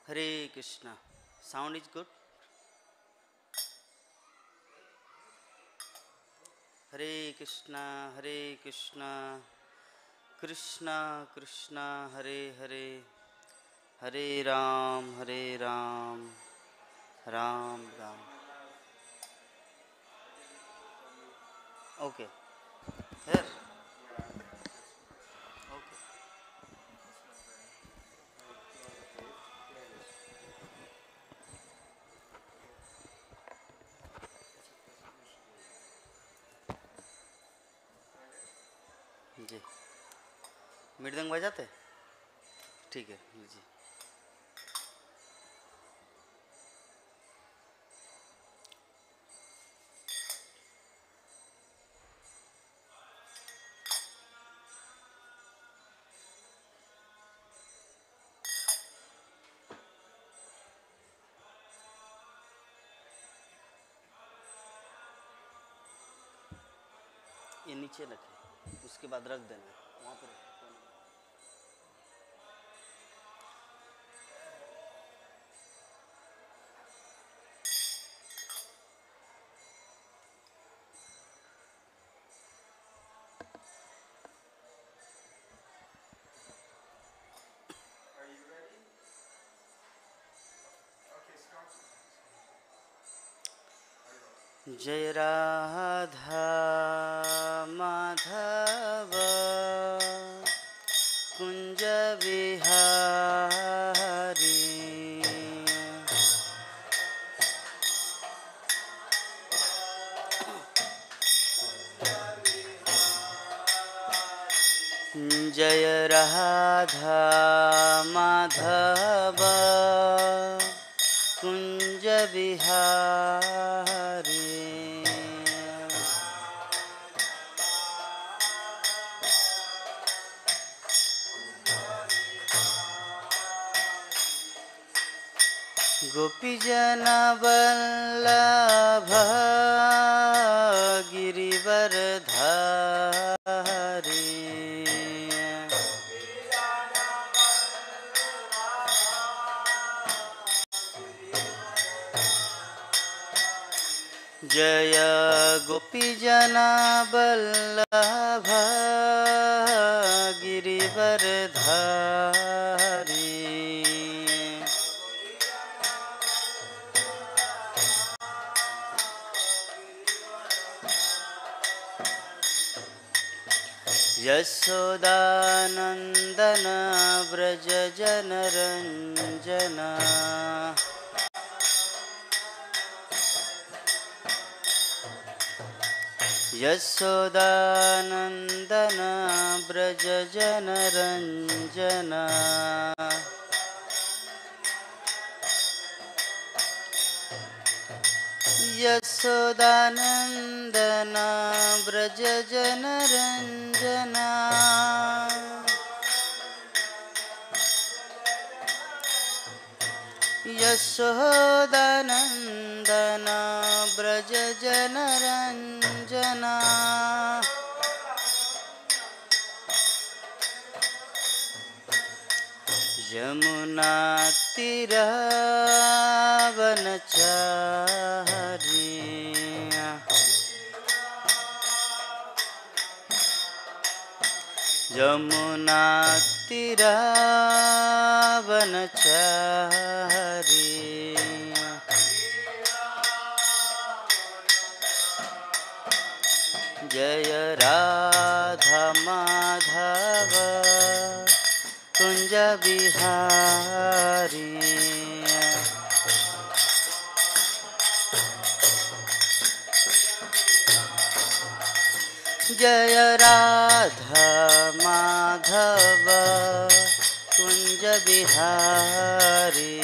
Hare Krishna. Sound is good. Hare Krishna, Hare Krishna, Krishna Krishna, Hare Hare, Hare Ram, Hare Ram, Ram Ram. Okay. Here. Okay. जी मृदंग बजाते? ठीक है लीजिए। ये नीचे रखें, उसके बाद रख देना वहाँ पर। जय राधा माधव कुंज विहारी, जय राधा माधव कुंज विहारी, गोपीजन वल्लभ गिरिवरधारी, जय गोपीजन वल्लभ गिरिवरधारी, यशोदानंदन व्रज जनरंजना, यशोदानंदन व्रज जनरंजना, यशोदानंदन व्रज जनरंजना, यशोदानंदन व्रज जनरंजना, यमुना तीरावनचारी, यमुना तीरावनचारी, जय राधा माधव कुंज विहारी, जय राधा माधव कुंज विहारी,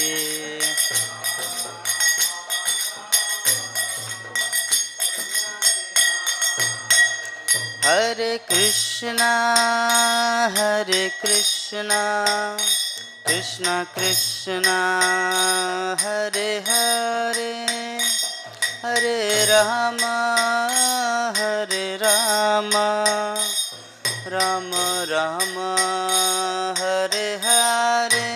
हरे कृष्णा कृष्ण कृष्ण हरे हरे, हरे राम राम राम हरे हरे,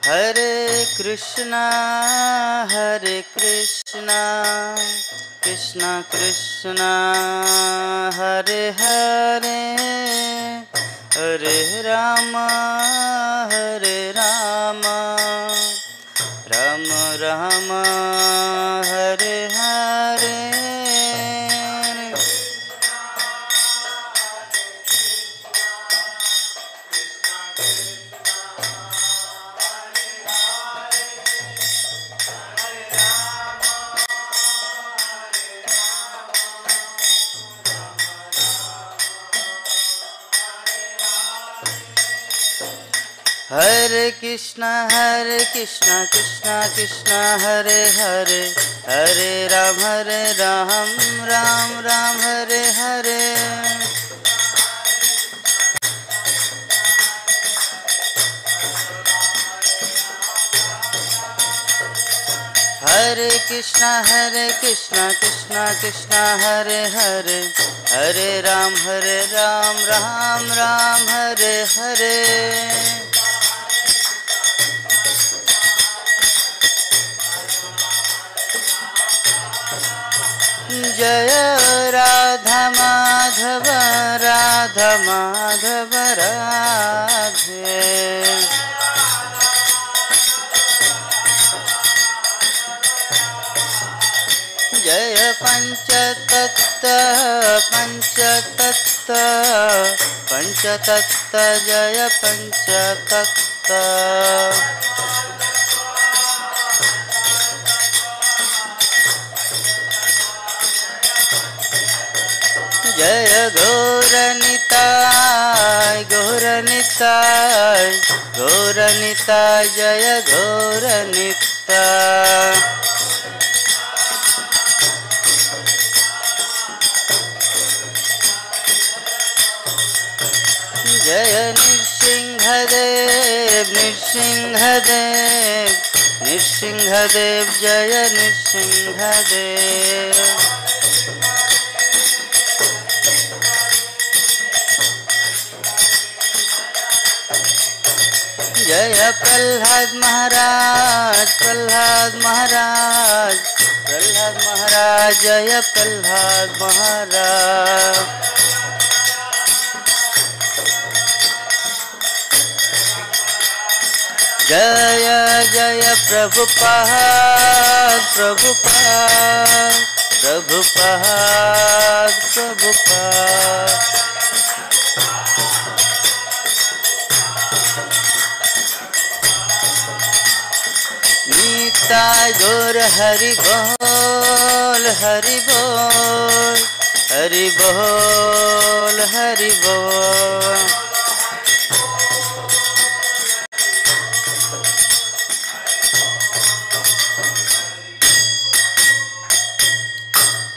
हरे कृष्णा कृष्णा कृष्णा हरे हरे हरे राम राम राम हरे हरे। हरे कृष्णा कृष्णा कृष्णा हरे हरे हरे राम राम राम हरे हरे। हरे कृष्णा कृष्णा कृष्णा हरे हरे हरे राम राम राम हरे हरे। जय राधा माधव राधे। जय पंचतत्व जय पंचतत्व। जय गौरनिताय जय गौरनिताय। जय नृसिंहदेव जय नृसिंहदेव। जय प्रहलाद महाराज जय प्रहलाद महाराज। जय जय प्रभुपाद। निताय गौर हरि बोल हरि बोल हरि बोल हरि बोल।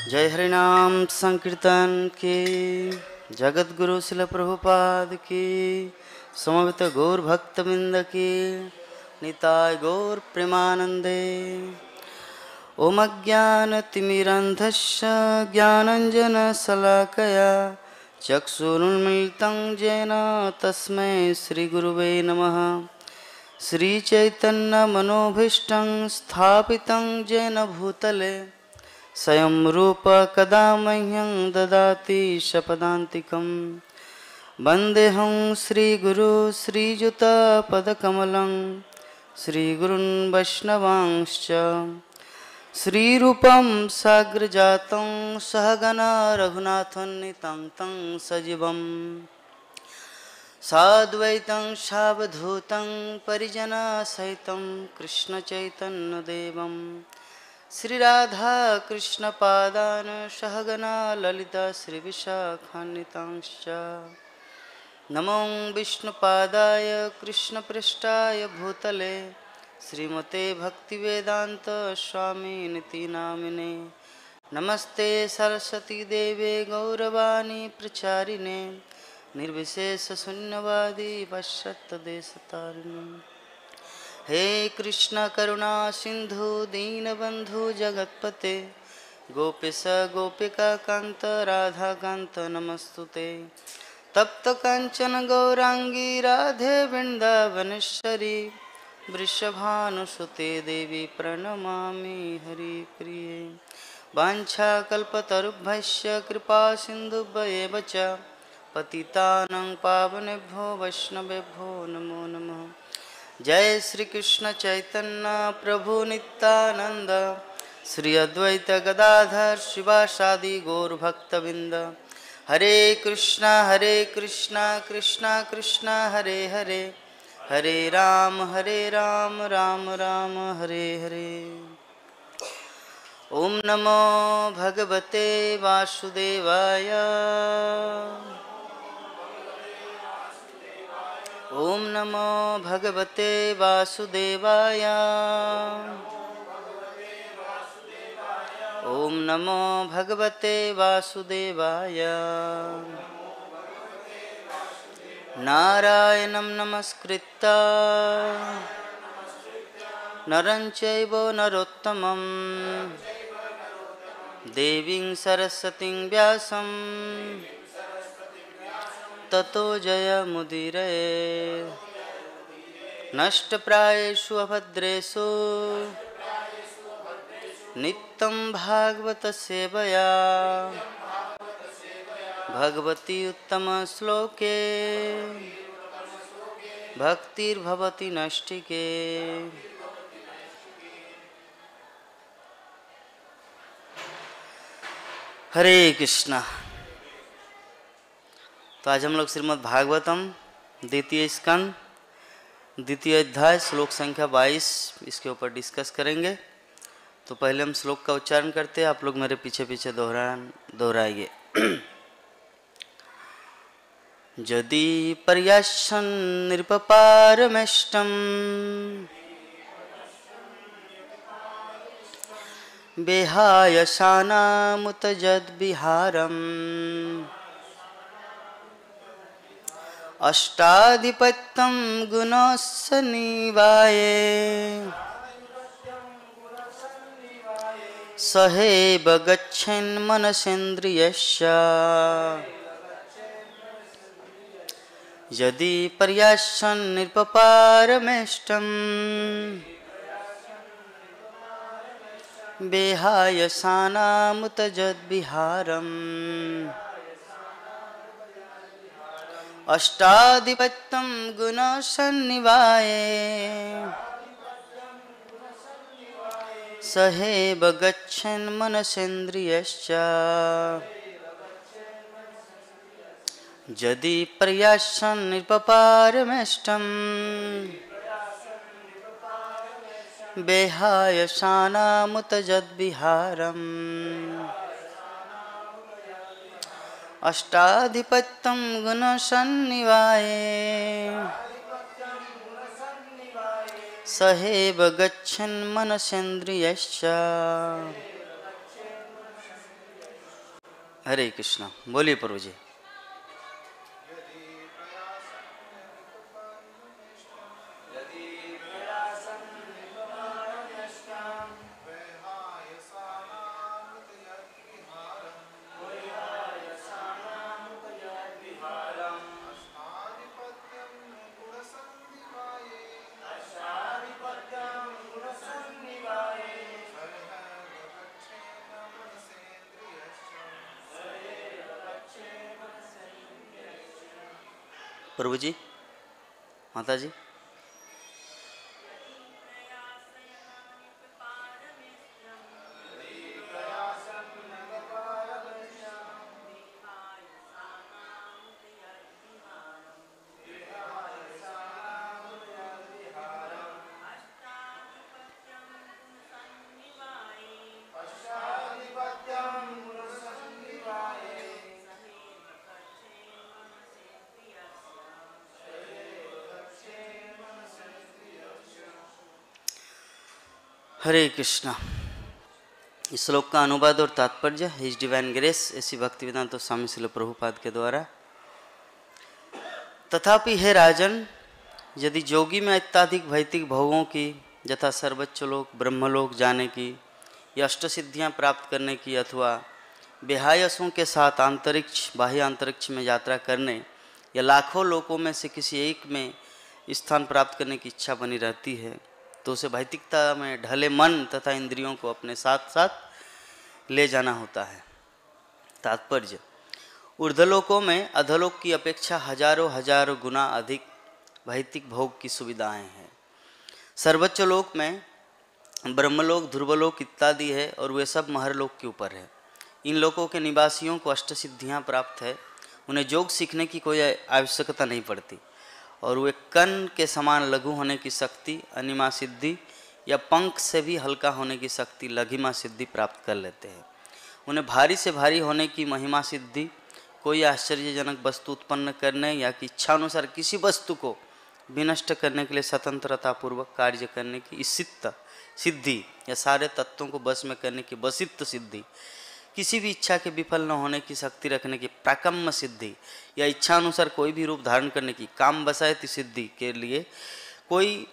जय हरिनाम संकीर्तन की। जगत गुरु शिल प्रभुपाद की। समवेत गौर भक्तवृंद की। निताय गौर प्रेमानंदे। ओम अज्ञानतिमिरन्धस्य ज्ञानाञ्जनशलाकया चक्षुरुन्मीलितं येन तस्मै श्रीगुरुवे नमः। श्रीचैतन्यमनोभीष्टं स्थापितं येन भूतले स्वयं रूप कदा मह्यं ददाति शपदान्तिकम्। वन्देऽहं श्रीगुरु श्रीयुतपदकमलं श्रीगुरून् वैष्णवांश्च। श्रीरूपं साग्रजातं सहगणा रघुनाथान्वितं तं सजीवं साद्वैतं सावधूतं परिजनसहितं कृष्णचैतन्यदेवं श्रीराधा कृष्णपादान् सहगणा ललिता श्रीविशाखान्वितांश्च। नमो विष्णुपादाय कृष्णपृष्ठाय भूतले श्रीमते भक्तिवेदांत स्वामिनिति नामिने। नमस्ते सरस्वती देवे गौरवाणी प्रचारिणे निर्विशेष शून्यवादी पश्चात्देशतारिणे। हे कृष्ण करुणा सिंधु दीनबंधु जगत्पते गोपेश गोपिका कांत राधा कांत नमस्तुते। तप्त कांचन गौरांगी राधे वृंदावनेश्वरी वृषभानुसुते देवी प्रणमामि हरिप्रिये। वाञ्छाकल्पतरुभ्यश्च कृपा सिन्धुभ्येव च पतितानां पावनेभ्यो वैष्णवेभ्यो नमो नमः। जय श्री कृष्ण चैतन्य प्रभु नित्यानंद, श्री अद्वैत गदाधर शिवासादि गौर भक्तबिंद। हरे कृष्णा कृष्णा कृष्णा हरे हरे, हरे राम राम राम हरे हरे। ओम नमो भगवते वासुदेवाय। ओम नमो भगवते वासुदेवाय। ओम नमो भगवते वासुदेवाय। नारायणं नमस्कृत्य नरं चैव नरोत्तमं देवीं सरस्वतीं व्यासं ततो जयमुदीरये। नष्टप्रायेषु अभद्रेषु नित्यं भागवत सेवया भगवती उत्तम श्लोके भक्तिर्भवति नष्टिके। हरे कृष्णा। तो आज हम लोग श्रीमद् भागवतम द्वितीय स्कंद द्वितीय अध्याय श्लोक संख्या 22 इसके ऊपर डिस्कस करेंगे। तो पहले हम श्लोक का उच्चारण करते हैं, आप लोग मेरे पीछे पीछे दोहराइए। यदि पर्यासन नृपपारमेष्टम बेहाय शानामुत जद्विहारम् अष्टाधिपत्यं गुणसन्निवाये सहेव गच्छन् मनसेन्द्रियस्य। यदि पर्यासन् नृपपारमेष्टम् बेहाय शानामुत जद्विहारम् अष्टाधिपत्यं गुणसन्निवाये सहेव गच्छन् मनसेन्द्रियश्च। यदि पर्यासन् नृपपारमेष्टम् बेहाय शानामुत जद्विहारम् अष्टाधिपत्यं गुणसन्निवाये सहेव गच्छन् मनसेन्द्रियश्च। हरे कृष्णा। बोलिए प्रभु जी। प्रभु जी, माता जी। हरे कृष्णा। इस श्लोक का अनुवाद और तात्पर्य हिज डिवाइन ग्रेस ऐसी भक्तिवेदांत तो स्वामी श्रील प्रभुपाद के द्वारा। तथापि हे राजन, यदि योगी में अत्याधिक भौतिक भोगों की यथा सर्वोच्च लोक ब्रह्मलोक जाने की या अष्ट सिद्धियाँ प्राप्त करने की अथवा बेहायसों के साथ अंतरिक्ष बाह्य अंतरिक्ष में यात्रा करने या लाखों लोकों में से किसी एक में स्थान प्राप्त करने की इच्छा बनी रहती है तो उसे भौतिकता में ढले मन तथा इंद्रियों को अपने साथ साथ ले जाना होता है। तात्पर्य, ऊर्ध्वलोकों में अधोलोक की अपेक्षा हजारों हजारों गुना अधिक भौतिक भोग की सुविधाएं हैं। सर्वोच्च लोक में ब्रह्मलोक, ध्रुवलोक इत्यादि है और वे सब महरलोक के ऊपर है। इन लोकों के निवासियों को अष्ट सिद्धियाँ प्राप्त है। उन्हें योग सीखने की कोई आवश्यकता नहीं पड़ती और वे कण के समान लघु होने की शक्ति अनिमा सिद्धि या पंख से भी हल्का होने की शक्ति लघिमा सिद्धि प्राप्त कर लेते हैं। उन्हें भारी से भारी होने की महिमा सिद्धि, कोई आश्चर्यजनक वस्तु उत्पन्न करने या कि इच्छानुसार किसी वस्तु को विनष्ट करने के लिए स्वतंत्रता पूर्वक कार्य करने की ईशित सिद्धि या सारे तत्वों को बस में करने की वसित्त सिद्धि, किसी भी इच्छा के विफल न होने की शक्ति रखने की प्राकम्य सिद्धि या इच्छा अनुसार कोई भी रूप धारण करने की काम बसायती सिद्धि के लिए कोई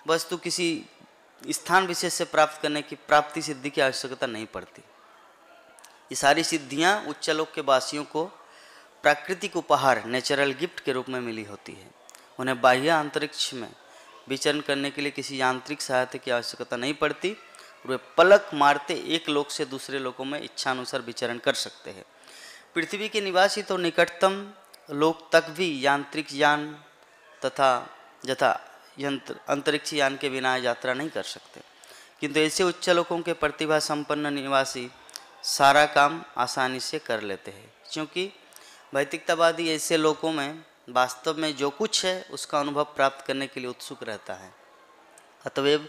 वस्तु किसी स्थान विशेष से प्राप्त करने की प्राप्ति सिद्धि की आवश्यकता नहीं पड़ती। ये सारी सिद्धियां उच्चलोक के वासियों को प्राकृतिक उपहार नेचुरल गिफ्ट के रूप में मिली होती है। उन्हें बाह्य अंतरिक्ष में विचरण करने के लिए किसी यांत्रिक सहायता की आवश्यकता नहीं पड़ती। वे पलक मारते एक लोक से दूसरे लोकों में इच्छानुसार विचरण कर सकते हैं। पृथ्वी के निवासी तो निकटतम लोक तक भी यांत्रिक यान तथा अंतरिक्ष यान के बिना यात्रा नहीं कर सकते, किंतु ऐसे उच्च लोकों के प्रतिभा संपन्न निवासी सारा काम आसानी से कर लेते हैं, क्योंकि भौतिकतावादी ऐसे लोकों में वास्तव में जो कुछ है उसका अनुभव प्राप्त करने के लिए उत्सुक रहता है। अतएव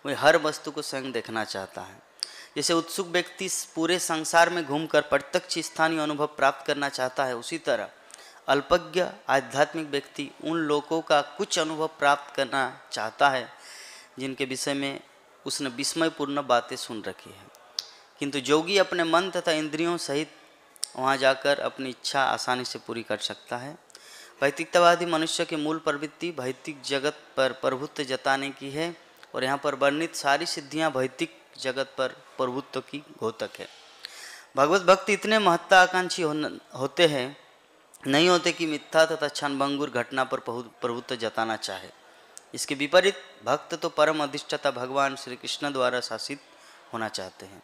वह हर वस्तु को स्वयं देखना चाहता है। जैसे उत्सुक व्यक्ति पूरे संसार में घूमकर प्रत्यक्ष स्थानीय अनुभव प्राप्त करना चाहता है, उसी तरह अल्पज्ञ आध्यात्मिक व्यक्ति उन लोगों का कुछ अनुभव प्राप्त करना चाहता है जिनके विषय में उसने विस्मयपूर्ण बातें सुन रखी है। किंतु योगी अपने मन तथा इंद्रियों सहित वहाँ जाकर अपनी इच्छा आसानी से पूरी कर सकता है। भौतिकतावादी मनुष्य की मूल प्रवृत्ति भौतिक जगत पर प्रभुत्व जताने की है और यहाँ पर वर्णित सारी सिद्धियाँ भौतिक जगत पर प्रभुत्व की घोतक है। भगवत भक्त इतने महत्वाकांक्षी होते हैं नहीं होते कि मिथ्या तथा क्षणभंगुर घटना पर प्रभुत्व जताना चाहे। इसके विपरीत भक्त तो परम अधिष्ठाता भगवान श्री कृष्ण द्वारा शासित होना चाहते हैं।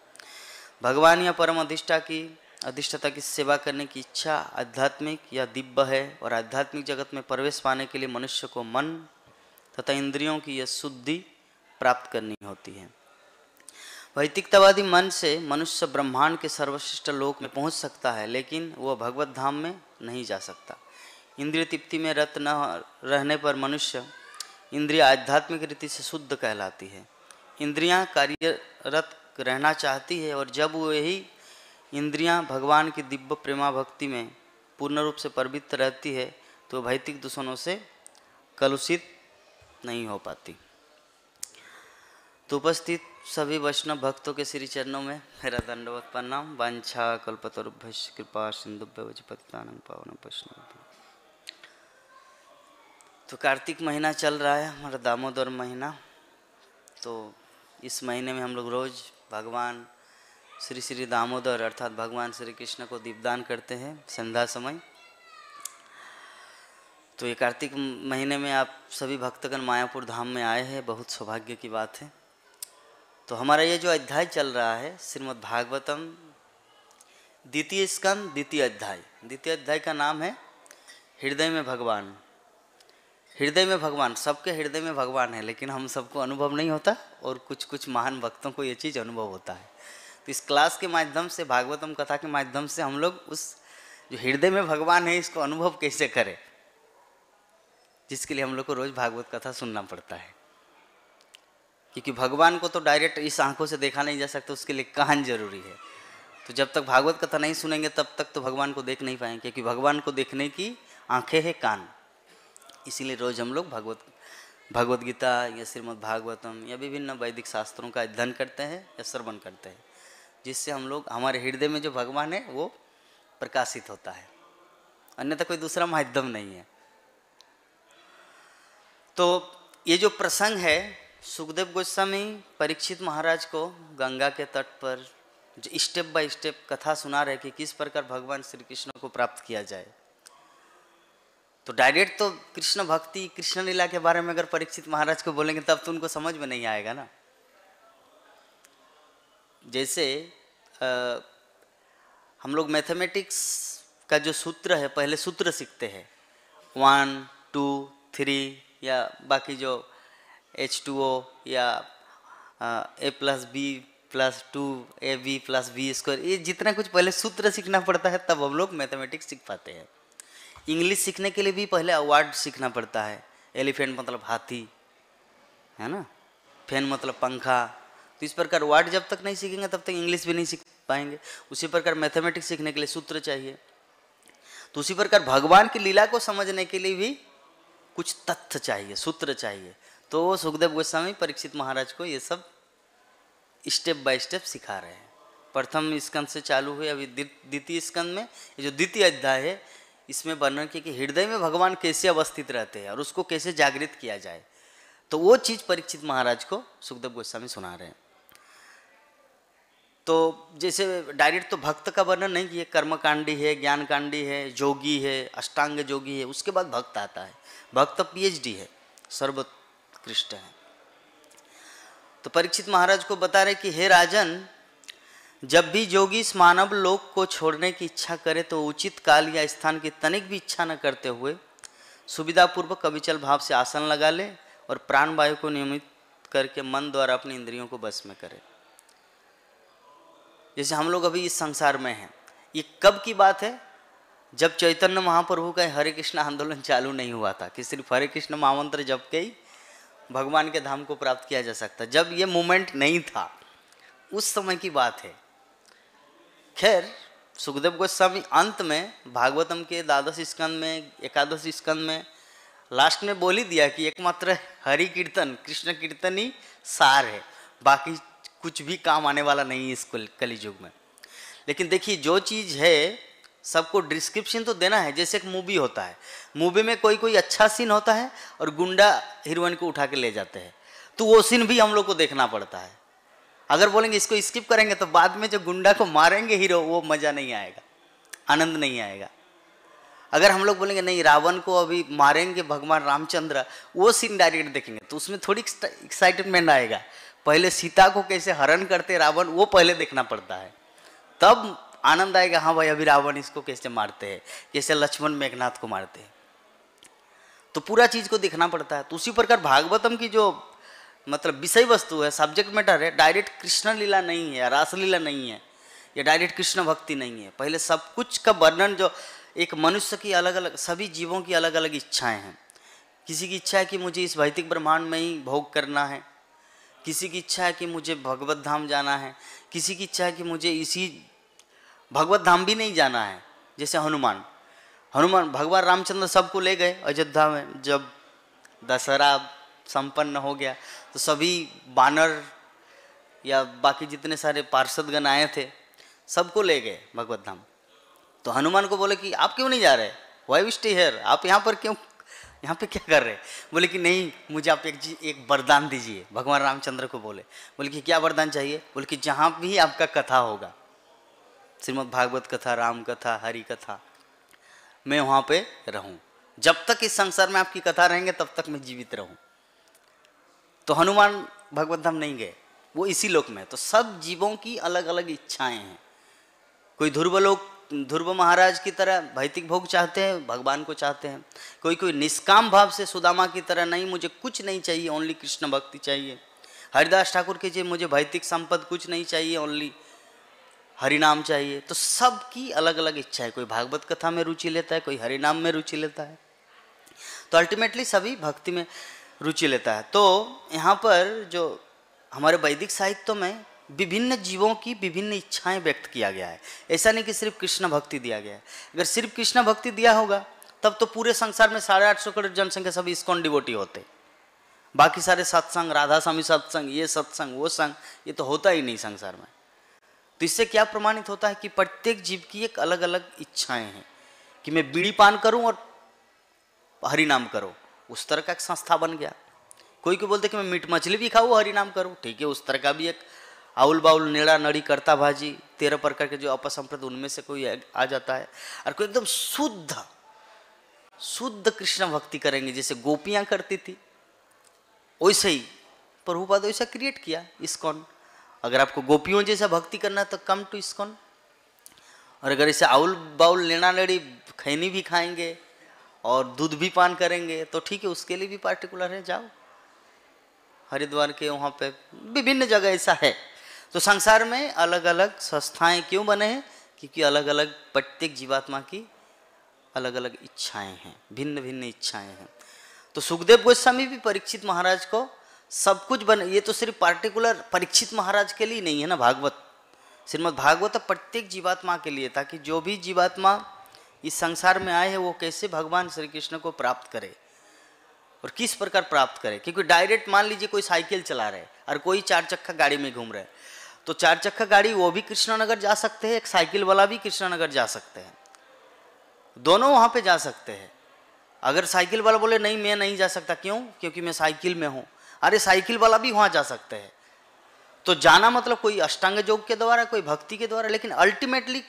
भगवान या परम अधिष्ठाता की सेवा करने की इच्छा आध्यात्मिक या दिव्य है और आध्यात्मिक जगत में प्रवेश पाने के लिए मनुष्य को मन तथा इंद्रियों की यह शुद्धि प्राप्त करनी होती है। भौतिकतावादी मन से मनुष्य ब्रह्मांड के सर्वश्रेष्ठ लोक में पहुंच सकता है, लेकिन वह भगवत धाम में नहीं जा सकता। इंद्रिय तृप्ति में रत न रहने पर मनुष्य इंद्रिय आध्यात्मिक रीति से शुद्ध कहलाती है। इंद्रियां कार्यरत रहना चाहती है और जब वही इंद्रियां भगवान की दिव्य प्रेमा भक्ति में पूर्ण रूप से पवित्र रहती है तो भौतिक दूषणों से कलुषित नहीं हो पाती। तो उपस्थित सभी वैष्णव भक्तों के श्री चरणों में मेरा दंडवत प्रणाम। वांछा कल्पतरुभ्यश्च कृपा सिंधुभ्यश्च पतितानां पावनं वैष्णवेभ्यो। तो कार्तिक महीना चल रहा है, हमारा दामोदर महीना। तो इस महीने में हम लोग रोज़ भगवान श्री श्री दामोदर अर्थात भगवान श्री कृष्ण को दीपदान करते हैं संध्या समय। तो ये कार्तिक महीने में आप सभी भक्तगण मायापुर धाम में आए हैं, बहुत सौभाग्य की बात है। तो हमारा ये जो अध्याय चल रहा है श्रीमद् भागवतम द्वितीय स्कंद द्वितीय अध्याय। द्वितीय अध्याय का नाम है हृदय में भगवान। हृदय में भगवान, सबके हृदय में भगवान है, लेकिन हम सबको अनुभव नहीं होता और कुछ कुछ महान भक्तों को ये चीज़ अनुभव होता है। तो इस क्लास के माध्यम से, भागवतम कथा के माध्यम से हम लोग उस जो हृदय में भगवान है इसको अनुभव कैसे करें, जिसके लिए हम लोग को रोज़ भागवत कथा सुनना पड़ता है। क्योंकि भगवान को तो डायरेक्ट इस आंखों से देखा नहीं जा सकता, उसके लिए कान जरूरी है। तो जब तक भागवत कथा नहीं सुनेंगे तब तक तो भगवान को देख नहीं पाएंगे, क्योंकि भगवान को देखने की आंखें हैं कान। इसीलिए रोज़ हम लोग भगवत गीता या श्रीमद् भागवतम या विभिन्न वैदिक शास्त्रों का अध्ययन करते हैं या श्रवण करते हैं, जिससे हम लोग हमारे हृदय में जो भगवान है वो प्रकाशित होता है। अन्यथा कोई दूसरा माध्यम नहीं है। तो ये जो प्रसंग है, सुखदेव गोस्वामी परीक्षित महाराज को गंगा के तट पर जो स्टेप बाय स्टेप कथा सुना रहे कि किस प्रकार भगवान श्री कृष्ण को प्राप्त किया जाए। तो डायरेक्ट तो कृष्ण भक्ति कृष्ण लीला के बारे में अगर परीक्षित महाराज को बोलेंगे तब तो उनको समझ में नहीं आएगा ना। जैसे हम लोग मैथमेटिक्स का जो सूत्र है, पहले सूत्र सीखते हैं 1 2 3 या बाकी जो H2O या A+B+2AB+B², ये जितना कुछ पहले सूत्र सीखना पड़ता है तब हम लोग मैथमेटिक्स सीख पाते हैं। इंग्लिश सीखने के लिए भी पहले वर्ड सीखना पड़ता है। एलिफेंट मतलब हाथी है ना, फैन मतलब पंखा। तो इस प्रकार वर्ड जब तक नहीं सीखेंगे तब तक इंग्लिश भी नहीं सीख पाएंगे। उसी प्रकार मैथमेटिक्स सीखने के लिए सूत्र चाहिए। तो उसी प्रकार भगवान की लीला को समझने के लिए भी कुछ तथ्य चाहिए, सूत्र चाहिए। तो सुखदेव गोस्वामी परीक्षित महाराज को ये सब स्टेप बाय स्टेप सिखा रहे हैं। प्रथम स्कंद से चालू हुए, अभी द्वितीय स्कंद में ये जो द्वितीय अध्याय है इसमें वर्णन किया कि हृदय में भगवान कैसे अवस्थित रहते हैं और उसको कैसे जागृत किया जाए। तो वो चीज परीक्षित महाराज को सुखदेव गोस्वामी सुना रहे हैं। तो जैसे डायरेक्ट तो भक्त का वर्णन नहीं किया, कर्मकांडी है, ज्ञानकांडी है, जोगी है, अष्टांग जोगी है, उसके बाद भक्त आता है। भक्त PhD है, सर्वोत्कृष्ट है। तो परीक्षित महाराज को बता रहे कि हे राजन, जब भी जोगी इस मानव लोक को छोड़ने की इच्छा करे तो उचित काल या स्थान की तनिक भी इच्छा न करते हुए सुविधापूर्वक अविचल भाव से आसन लगा ले और प्राण वायु को नियमित करके मन द्वारा अपनी इंद्रियों को बस में करे। जैसे हम लोग अभी इस संसार में हैं, ये कब की बात है? जब चैतन्य महाप्रभु का हरे कृष्ण आंदोलन चालू नहीं हुआ था कि सिर्फ हरे कृष्ण महामंत्र जप के ही भगवान के धाम को प्राप्त किया जा सकता। जब ये मूवमेंट नहीं था उस समय की बात है। खैर, सुखदेव गोस्वामी अंत में भागवतम के 12 स्कंद में, 11 स्कंद में लास्ट में बोल ही दिया कि एकमात्र हरि कीर्तन, कृष्ण कीर्तन ही सार है, बाकी कुछ भी काम आने वाला नहीं है इस कलियुग में। लेकिन देखिए, जो चीज़ है सबको डिस्क्रिप्शन तो देना है। जैसे एक मूवी होता है, मूवी में कोई अच्छा सीन होता है और गुंडा हीरोइन को उठा के ले जाते हैं, तो वो सीन भी हम लोग को देखना पड़ता है। अगर बोलेंगे इसको स्किप करेंगे तो बाद में जो गुंडा को मारेंगे हीरो, वो मज़ा नहीं आएगा, आनंद नहीं आएगा। अगर हम लोग बोलेंगे नहीं, रावण को अभी मारेंगे भगवान रामचंद्र, वो सीन डायरेक्ट देखेंगे तो उसमें थोड़ी एक्साइटमेंट आएगा। पहले सीता को कैसे हरण करते रावण, वो पहले देखना पड़ता है, तब आनंद आएगा। हाँ भाई, अभी रावण इसको कैसे मारते हैं, कैसे लक्ष्मण मेघनाथ को मारते हैं, तो पूरा चीज को देखना पड़ता है। तो उसी प्रकार भागवतम की जो मतलब विषय वस्तु है, सब्जेक्ट मैटर है, डायरेक्ट कृष्ण लीला नहीं है, रासलीला नहीं है, या डायरेक्ट कृष्ण भक्ति नहीं है। पहले सब कुछ का वर्णन, जो एक मनुष्य की अलग अलग, सभी जीवों की अलग अलग इच्छाएं हैं। किसी की इच्छा है कि मुझे इस भौतिक ब्रह्मांड में ही भोग करना है, किसी की इच्छा है कि मुझे भगवत धाम जाना है, किसी की इच्छा है कि मुझे इसी भगवत धाम भी नहीं जाना है। जैसे हनुमान भगवान रामचंद्र सबको ले गए अयोध्या में। जब दशहरा संपन्न हो गया तो सभी बानर या बाकी जितने सारे पार्षदगण आए थे, सबको ले गए भगवत धाम। तो हनुमान को बोले कि आप क्यों नहीं जा रहे, व्हाई यू स्टे हियर, आप यहाँ पर क्यों, यहाँ पे क्या कर रहे हैं? बोले कि नहीं, मुझे आप एक वरदान दीजिए। भगवान रामचंद्र को बोले कि क्या वरदान चाहिए? बोले कि जहाँ भी आपका कथा होगा, श्रीमद् भागवत कथा, राम कथा, हरि कथा, मैं वहाँ पे रहूँ। जब तक इस संसार में आपकी कथा रहेंगे तब तक मैं जीवित रहूँ। तो हनुमान भगवत धाम नहीं गए, वो इसी लोक में। तो सब जीवों की अलग अलग इच्छाएं हैं। कोई ध्रुव महाराज की तरह भौतिक भोग चाहते हैं, भगवान को चाहते हैं। कोई निष्काम भाव से सुदामा की तरह, नहीं मुझे कुछ नहीं चाहिए, ओनली कृष्ण भक्ति चाहिए। हरिदास ठाकुर के जी, मुझे भौतिक संपद कुछ नहीं चाहिए, ओनली हरिनाम चाहिए। तो सबकी अलग अलग इच्छा है। कोई भागवत कथा में रुचि लेता है, कोई हरिनाम में रुचि लेता है, तो अल्टीमेटली सभी भक्ति में रुचि लेता है। तो यहाँ पर जो हमारे वैदिक साहित्य में विभिन्न जीवों की विभिन्न इच्छाएं व्यक्त किया गया है। ऐसा नहीं कि सिर्फ कृष्ण भक्ति दिया गया है। अगर सिर्फ कृष्ण भक्ति दिया होगा तब तो पूरे संसार में 850 करोड़ जनसंख्या सभी इस्कॉन डिवोटी होते। बाकी सारे सत्संग, राधा स्वामी सत्संग, ये सत्संग, वो संग, ये तो होता ही नहीं संसार में। तो इससे क्या प्रमाणित होता है कि प्रत्येक जीव की एक अलग अलग इच्छाएं हैं कि मैं बीड़ी पान करूं और हरिनाम करो, उस तरह का एक संस्था बन गया। कोई बोलते कि मैं मीट मछली भी खाऊं, हरिनाम करूं, ठीक है, उस तरह का भी एक आउल बाउल, नेड़ा नड़ी, करता भाजी, 13 प्रकार के जो अपसंप्रद, उनमें से कोई आ जाता है। और कोई एकदम शुद्ध शुद्ध कृष्ण भक्ति करेंगे, जैसे गोपियां करती थी वैसे ही प्रभुपाद वैसा क्रिएट किया इस्कॉन। अगर आपको गोपियों जैसा भक्ति करना है तो कम टू इस्कॉन। और अगर इसे आउल बाउल लेना लेड़ी खैनी भी खाएंगे और दूध भी पान करेंगे तो ठीक है, उसके लिए भी पार्टिकुलर है, जाओ हरिद्वार के वहाँ पे विभिन्न जगह ऐसा है। तो संसार में अलग अलग संस्थाएं क्यों बने हैं? क्योंकि अलग अलग प्रत्येक जीवात्मा की अलग अलग इच्छाएं हैं, भिन्न भिन्न इच्छाएं हैं। तो सुखदेव गोस्वामी भी परीक्षित महाराज को सब कुछ बने, ये तो सिर्फ पार्टिकुलर परीक्षित महाराज के लिए नहीं है ना, भागवत श्रीमद् भागवत प्रत्येक जीवात्मा के लिए, ताकि जो भी जीवात्मा इस संसार में आए हैं वो कैसे भगवान श्री कृष्ण को प्राप्त करे और किस प्रकार प्राप्त करे। क्योंकि डायरेक्ट मान लीजिए कोई साइकिल चला रहे और कोई 4 चक्का गाड़ी में घूम रहे, तो 4 चक्का गाड़ी वो भी कृष्णनगर जा सकते हैं, एक साइकिल वाला भी कृष्णनगर जा सकते हैं, दोनों वहाँ पे जा सकते हैं। अगर साइकिल वाला बोले नहीं मैं नहीं जा सकता, क्यों? क्योंकि मैं साइकिल में हूँ, अरे साइकिल वाला भी वहाँ जा सकते हैं। तो जाना मतलब कोई अष्टांग योग के द्वारा, कोई भक्ति के द्वारा, लेकिन अल्टीमेटली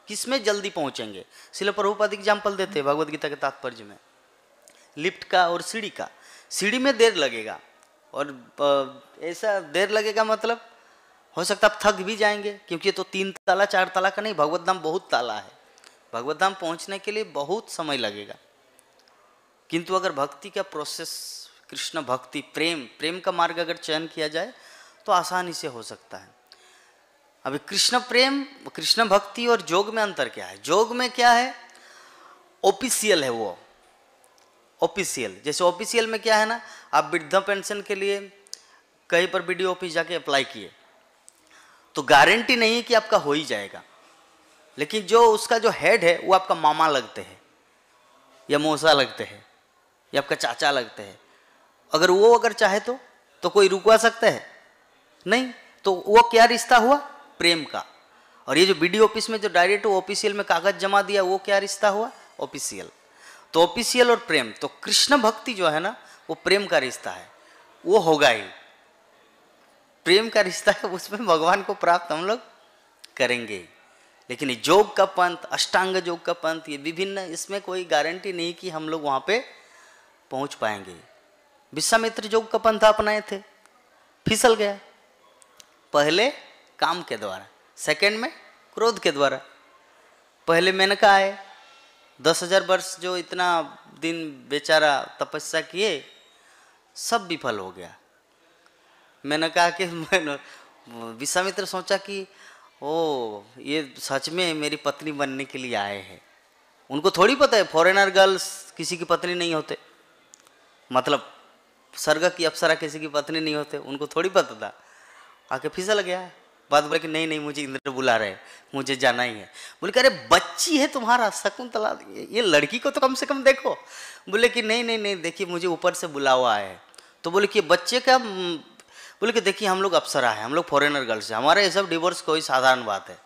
किसमें जल्दी पहुँचेंगे? श्रील प्रभुपाद एग्जाम्पल देते हैं भगवद गीता के तात्पर्य में, लिफ्ट का और सीढ़ी का। सीढ़ी में देर लगेगा और ऐसा देर लगेगा मतलब हो सकता आप थक भी जाएंगे, क्योंकि ये तो 3 ताला 4 ताला का नहीं, भगवत धाम बहुत ताला है, भगवत धाम पहुँचने के लिए बहुत समय लगेगा। किंतु अगर भक्ति का प्रोसेस, कृष्ण भक्ति, प्रेम का मार्ग अगर चयन किया जाए तो आसानी से हो सकता है। अभी कृष्ण प्रेम, कृष्ण भक्ति और योग में अंतर क्या है? योग में क्या है? ऑफिशियल है वो, ऑफिशियल। जैसे ऑफिशियल में क्या है ना, आप वृद्धा पेंशन के लिए कहीं पर बीडीओ ऑफिस जाके अप्लाई किए तो गारंटी नहीं है कि आपका हो ही जाएगा, लेकिन जो उसका जो हेड है वो आपका मामा लगते हैं या मौसा लगते हैं या आपका चाचा लगते हैं। अगर वो अगर चाहे तो कोई रुकवा सकता है? नहीं। तो वो क्या रिश्ता हुआ? प्रेम का। और ये जो बीडीओ ऑफिस में जो डायरेक्ट ऑफिशियल में कागज जमा दिया, वो क्या रिश्ता हुआ? ऑफिशियल। तो ऑफिशियल और प्रेम, तो कृष्ण भक्ति जो है ना वो प्रेम का रिश्ता है, वो होगा ही, प्रेम का रिश्ता है, उसमें भगवान को प्राप्त हम लोग करेंगे। लेकिन योग का पंथ, अष्टांग योग का पंथ, ये विभिन्न, इसमें कोई गारंटी नहीं कि हम लोग वहाँ पे पहुँच पाएंगे। विश्वामित्र योग का पंथ अपनाए थे, फिसल गया, पहले काम के द्वारा, सेकंड में क्रोध के द्वारा। पहले मेनका आए, 10,000 वर्ष जो इतना दिन बेचारा तपस्या किए, सब विफल हो गया। मैंने कहा कि विश्वामित्र सोचा कि ओ ये सच में मेरी पत्नी बनने के लिए आए हैं। उनको थोड़ी पता है फॉरेनर गर्ल्स किसी की पत्नी नहीं होते, मतलब स्वर्ग की अप्सरा किसी की पत्नी नहीं होते, उनको थोड़ी पता था। आके फिसल गया, बात बोले कि नहीं नहीं मुझे इंद्र बुला रहे, मुझे जाना ही है। बोले कि अरे बच्ची है तुम्हारा शकुंतला, ये लड़की को तो कम से कम देखो। बोले कि नहीं नहीं नहीं, देखिए मुझे ऊपर से बुला हुआ है। तो बोले कि बच्चे का, बोले कि देखिए हम लोग अप्सरा है, हम लोग फॉरेनर गर्ल्स है, हमारे ये सब डिवोर्स कोई साधारण बात है,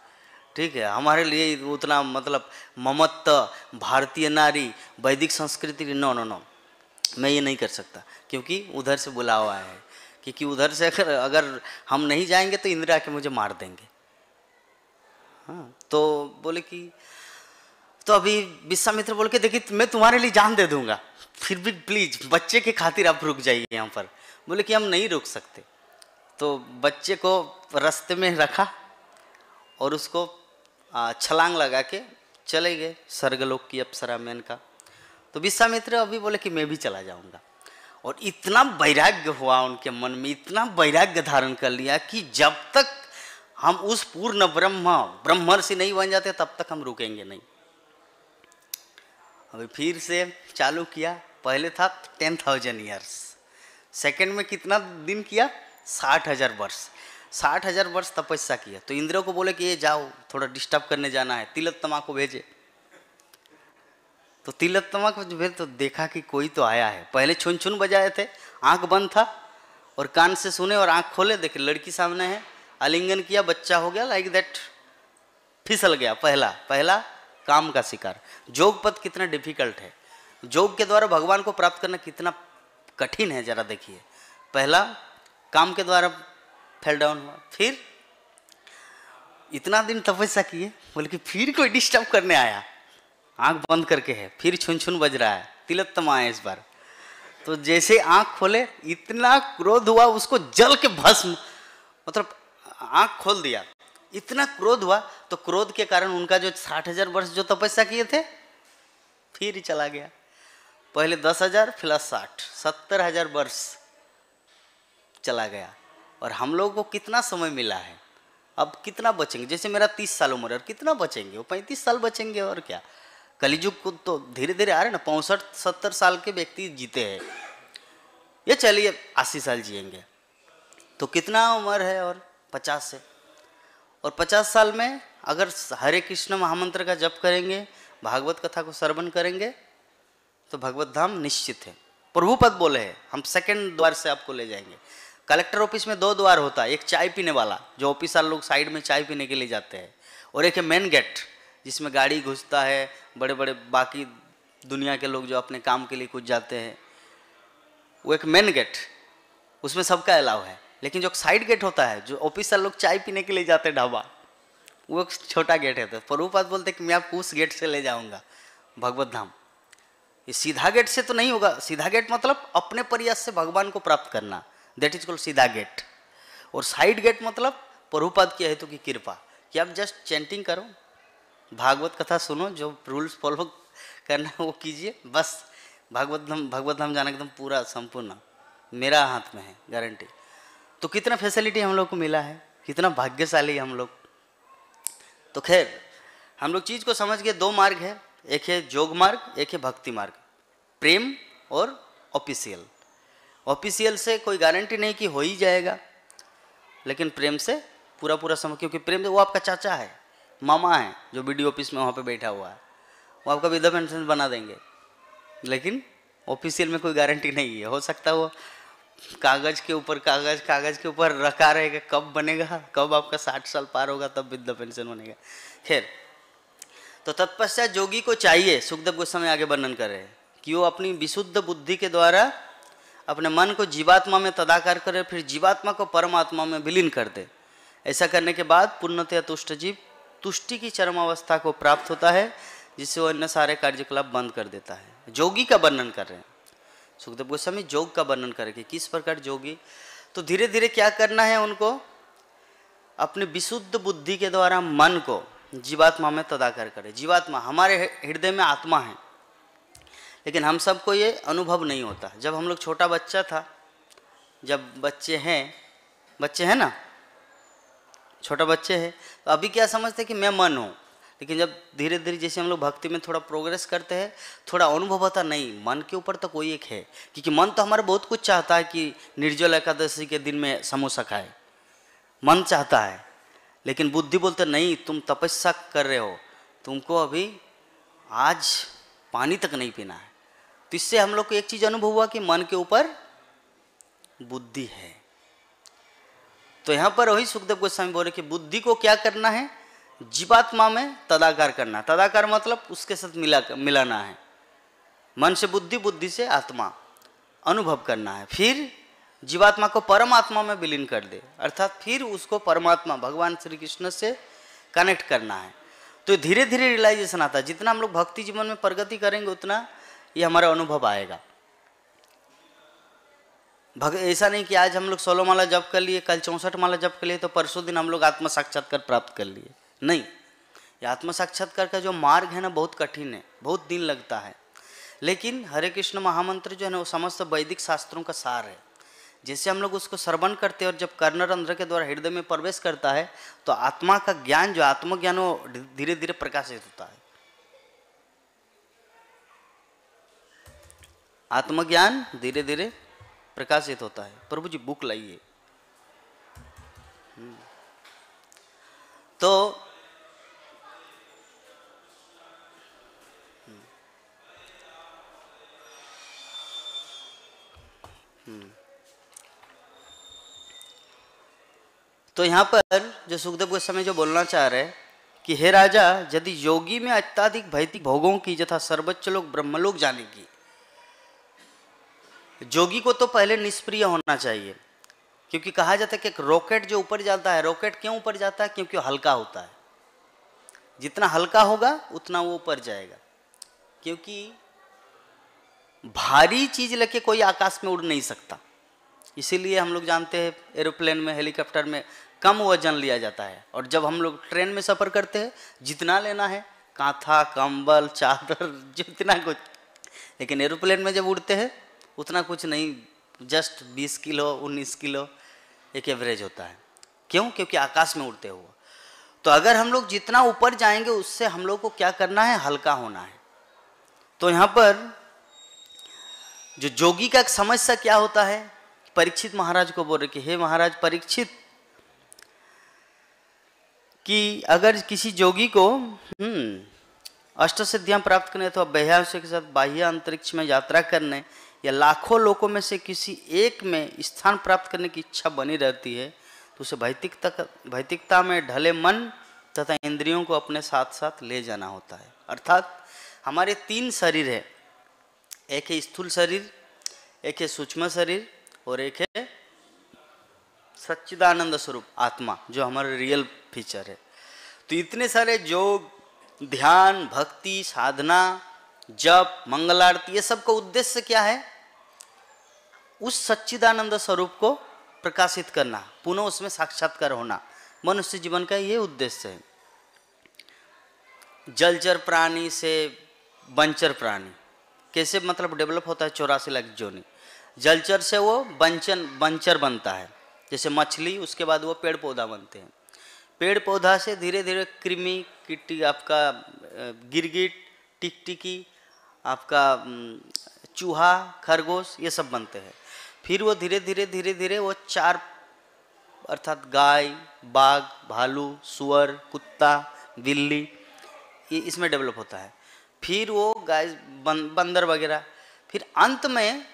ठीक है, हमारे लिए उतना मतलब ममत्व, भारतीय नारी, वैदिक संस्कृति, नो नो नो, मैं ये नहीं कर सकता, क्योंकि उधर से बुला हुआ है, क्योंकि उधर से अगर हम नहीं जाएंगे तो इंद्र आके मुझे मार देंगे। हाँ, तो बोले कि तो अभी विश्वामित्र बोल के देखिए मैं तुम्हारे लिए जान दे दूंगा, फिर भी प्लीज बच्चे के खातिर आप रुक जाइए यहाँ पर। बोले कि हम नहीं रुक सकते। तो बच्चे को रास्ते में रखा और उसको छलांग लगा के चले गए स्वर्गलोक की अप्सरा में इनका। तो विश्वामित्र अभी बोले कि मैं भी चला जाऊंगा। और इतना वैराग्य हुआ उनके मन में, इतना वैराग्य धारण कर लिया कि जब तक हम उस पूर्ण ब्रह्मर्षि नहीं बन जाते तब तक हम रुकेंगे नहीं। अभी फिर से चालू किया, पहले था 10,000 ईयर्स, सेकंड में कितना दिन किया? 60,000 वर्ष। 60,000 वर्ष तपस्या किया। तो इंद्र को बोले कि ये जाओ थोड़ा डिस्टर्ब करने जाना है, तिलोत्तमा को भेजे। तो तिलोत्तमा को भेजे तो देखा कि कोई तो आया है। पहले छुन छुन बजाए थे, आंख बंद था और कान से सुने और आंख खोले, देखे लड़की सामने है, आलिंगन किया, बच्चा हो गया, लाइक दैट फिसल गया। पहला काम का शिकार। योग पथ कितना डिफिकल्ट है, योग के द्वारा भगवान को प्राप्त करना कितना कठिन है, जरा देखिए। पहला काम के द्वारा फेल डाउन हुआ, फिर इतना दिन तपस्या किए, बोले कि फिर कोई डिस्टर्ब करने आया, आंख बंद करके है, फिर छुन छुन बज रहा है, तिलोत्तमा है इस बार। तो जैसे आंख खोले इतना क्रोध हुआ उसको, जल के भस्म, मतलब आंख खोल दिया, इतना क्रोध हुआ। तो क्रोध के कारण उनका जो 60,000 वर्ष जो तपस्या किए थे फिर ही चला गया। पहले 10,000 प्लस 60, 70,000 वर्ष चला गया। और हम लोगों को कितना समय मिला है, अब कितना बचेंगे? जैसे मेरा 30 साल उम्र है, और कितना बचेंगे? वो 35 साल बचेंगे और क्या। कलियुग को तो धीरे धीरे आ रहे ना, 65-70 साल के व्यक्ति जीते हैं, ये चलिए 80 साल जिएंगे, तो कितना उम्र है? और 50 से, और 50 साल में अगर हरे कृष्ण महामंत्र का जप करेंगे, भागवत कथा को श्रवण करेंगे, तो भगवत धाम निश्चित है। प्रभुपद बोले हैं हम सेकंड द्वार से आपको ले जाएंगे। कलेक्टर ऑफिस में 2 द्वार होता है, एक चाय पीने वाला जो ऑफिसर लोग साइड में चाय पीने के लिए जाते हैं, और एक है मेन गेट जिसमें गाड़ी घुसता है, बड़े बड़े बाकी दुनिया के लोग जो अपने काम के लिए कुछ जाते हैं, वो एक मेन गेट, उसमें सबका अलाव है। लेकिन जो साइड गेट होता है, जो ऑफिसर लोग चाय पीने के लिए जाते हैं ढाबा, वो एक छोटा गेट है। तो प्रभुपाद बोलते कि मैं आपको उस गेट से ले जाऊंगा भगवत धाम। ये सीधा गेट से तो नहीं होगा। सीधा गेट मतलब अपने प्रयास से भगवान को प्राप्त करना, दैट इज कॉल्ड सीधा गेट। और साइड गेट मतलब प्रभुपाद की हेतु की कृपा, कि आप जस्ट चैंटिंग करो, भागवत कथा सुनो, जो रूल्स फॉलो करना है वो कीजिए, बस भगवत धाम जाना एकदम पूरा संपूर्ण मेरा हाथ में है, गारंटी। तो कितना फैसिलिटी हम लोग को मिला है, कितना भाग्यशाली हम लोग। तो खैर हम लोग चीज़ को समझ गए, 2 मार्ग है, एक है जोग मार्ग, एक है भक्ति मार्ग, प्रेम और ऑफिशियल। ऑफिशियल से कोई गारंटी नहीं कि हो ही जाएगा, लेकिन प्रेम से पूरा पूरा समय, क्योंकि प्रेम से वो आपका चाचा है, मामा है, जो बीडीओ ऑफिस में वहाँ पे बैठा हुआ है, वो आपका वृद्धा पेंशन बना देंगे। लेकिन ऑफिशियल में कोई गारंटी नहीं है, हो सकता है वो कागज के ऊपर रखा रहेगा, कब बनेगा, कब आपका 60 साल पार होगा तब वृद्धा पेंशन बनेगा। खैर, तो तत्पश्चात जोगी को चाहिए, सुखदेव गोस्वामी आगे वर्णन कर रहे हैं, कि वो अपनी विशुद्ध बुद्धि के द्वारा अपने मन को जीवात्मा में तदाकार करे, फिर जीवात्मा को परमात्मा में विलीन कर दे। ऐसा करने के बाद पूर्णतया तुष्ट जीव तुष्टि की चरम अवस्था को प्राप्त होता है, जिससे वो अन्य सारे कार्यकलाप बंद कर देता है। जोगी का वर्णन कर रहे हैं सुखदेव गोस्वामी, योग का वर्णन करेंगे, किस प्रकार जोगी। तो धीरे धीरे क्या करना है उनको, अपनी विशुद्ध बुद्धि के द्वारा मन को जीवात्मा में तदाकार करे। जीवात्मा हमारे हृदय में आत्मा है, लेकिन हम सबको ये अनुभव नहीं होता। जब हम लोग छोटा बच्चा था, जब बच्चे हैं ना, छोटा बच्चे हैं, तो अभी क्या समझते कि मैं मन हूँ, लेकिन जब धीरे धीरे जैसे हम लोग भक्ति में थोड़ा प्रोग्रेस करते हैं, थोड़ा अनुभव होता नहीं मन के ऊपर तो कोई एक है, क्योंकि मन तो हमारा बहुत कुछ चाहता है कि निर्जल एकादशी के दिन में समोसा खाए, मन चाहता है, लेकिन बुद्धि बोलते नहीं, तुम तपस्या कर रहे हो, तुमको अभी आज पानी तक नहीं पीना है। तो इससे हम लोग को एक चीज़ अनुभव हुआ कि मन के ऊपर बुद्धि है। तो यहाँ पर वही सुखदेव गोस्वामी बोले कि बुद्धि को क्या करना है, जीवात्मा में तदाकार करना। तदाकार मतलब उसके साथ मिलाना है। मन से बुद्धि, बुद्धि से आत्मा, अनुभव करना है। फिर जीवात्मा को परमात्मा में विलीन कर दे, अर्थात फिर उसको परमात्मा भगवान श्री कृष्ण से कनेक्ट करना है। तो धीरे धीरे रियलाइजेशन आता है। जितना हम लोग भक्ति जीवन में प्रगति करेंगे उतना ये हमारा अनुभव आएगा। ऐसा नहीं कि आज हम लोग 16 माला जप कर लिए, कल 64 माला जप कर लिए, तो परसों दिन हम लोग आत्म साक्षात्कार प्राप्त कर लिए। नहीं, ये आत्म साक्षात्कार का जो मार्ग है ना, बहुत कठिन है, बहुत दिन लगता है। लेकिन हरे कृष्ण महामंत्र जो है ना, वो समस्त वैदिक शास्त्रों का सार है। जैसे हम लोग उसको श्रवण करते हैं और जब कर्णरंध्र के द्वारा हृदय में प्रवेश करता है, तो आत्मा का ज्ञान, जो आत्मज्ञान, वो धीरे धीरे प्रकाशित होता है। आत्मज्ञान धीरे धीरे प्रकाशित होता है। प्रभु जी बुक लाइए। तो यहाँ पर जो सुखदेव गोस्वामी जो बोलना चाह रहे हैं कि हे राजा, यदि योगी में अत्यधिक भौतिक भोगों की यथा सर्वोच्च लोक ब्रह्मलोक जाने की, जोगी को तो पहले निष्प्रिय होना चाहिए। क्योंकि कहा जाता है कि एक रॉकेट जो ऊपर जाता है, रॉकेट क्यों ऊपर जाता है? क्योंकि हल्का होता है। जितना हल्का होगा उतना वो ऊपर जाएगा। क्योंकि भारी चीज लेके कोई आकाश में उड़ नहीं सकता। इसीलिए हम लोग जानते हैं एरोप्लेन में, हेलीकॉप्टर में कम वजन लिया जाता है, और जब हम लोग ट्रेन में सफ़र करते हैं जितना लेना है, कांथा, कंबल, चादर, जितना कुछ, लेकिन एरोप्लेन में जब उड़ते हैं उतना कुछ नहीं, जस्ट 20 किलो 19 किलो एक एवरेज होता है। क्यों? क्योंकि आकाश में उड़ते हुए। तो अगर हम लोग जितना ऊपर जाएंगे उससे हम लोग को क्या करना है? हल्का होना है। तो यहाँ पर जो जोगी का एक समस्या क्या होता है, परीक्षित महाराज को बोल रहे कि हे महाराज परीक्षित, कि अगर किसी जोगी को अष्ट सिद्धियां प्राप्त करने अथवा बह्याशय के साथ बाह्य अंतरिक्ष में यात्रा करने या लाखों लोकों में से किसी एक में स्थान प्राप्त करने की इच्छा बनी रहती है, तो उसे भौतिकता में ढले मन तथा इंद्रियों को अपने साथ साथ ले जाना होता है। अर्थात हमारे 3 शरीर है, एक है स्थूल शरीर, एक है सूक्ष्म शरीर, और एक है सच्चिदानंद स्वरूप आत्मा, जो हमारा रियल फीचर है। तो इतने सारे योग, ध्यान, भक्ति, साधना, जप, मंगल आरती, ये सब का उद्देश्य क्या है? उस सच्चिदानंद स्वरूप को प्रकाशित करना, पुनः उसमें साक्षात्कार होना। मनुष्य जीवन का ये उद्देश्य है। जलचर प्राणी से बंचर प्राणी कैसे मतलब डेवलप होता है? 84 लाख जोनी। जलचर से वो बंचर बनता है, जैसे मछली, उसके बाद वो पेड़ पौधा बनते हैं। पेड़ पौधा से धीरे धीरे कृमि कीटी, आपका गिरगिट, टिकटिकी, आपका चूहा, खरगोश, ये सब बनते हैं। फिर वो धीरे धीरे वो 4 अर्थात गाय, बाघ, भालू, सुअर, कुत्ता, बिल्ली, ये इसमें डेवलप होता है। फिर वो गाय, बंदर वगैरह, फिर अंत में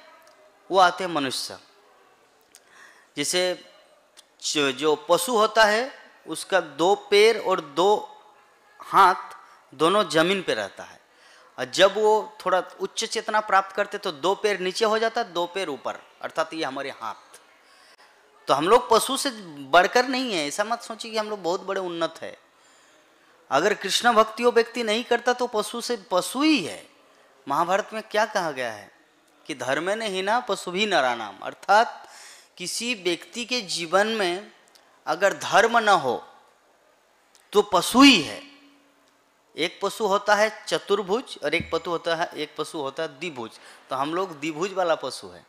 वो आते हैं मनुष्य। जैसे जो पशु होता है उसका 2 पैर और 2 हाथ दोनों जमीन पे रहता है, और जब वो थोड़ा उच्च चेतना प्राप्त करते तो 2 पैर नीचे हो जाता है, 2 पैर ऊपर, अर्थात ये हमारे हाथ। तो हम लोग पशु से बढ़कर नहीं है, ऐसा मत सोचिए कि हम लोग बहुत बड़े उन्नत है। अगर कृष्ण भक्ति वो व्यक्ति नहीं करता तो पशु से पशु ही है। महाभारत में क्या कहा गया है कि धर्मेण हीना पशु भी नराणाम, अर्थात किसी व्यक्ति के जीवन में अगर धर्म न हो तो पशु ही है। एक पशु होता है चतुर्भुज और एक पशु होता है द्विभुज। तो हम लोग द्विभुज वाला पशु है।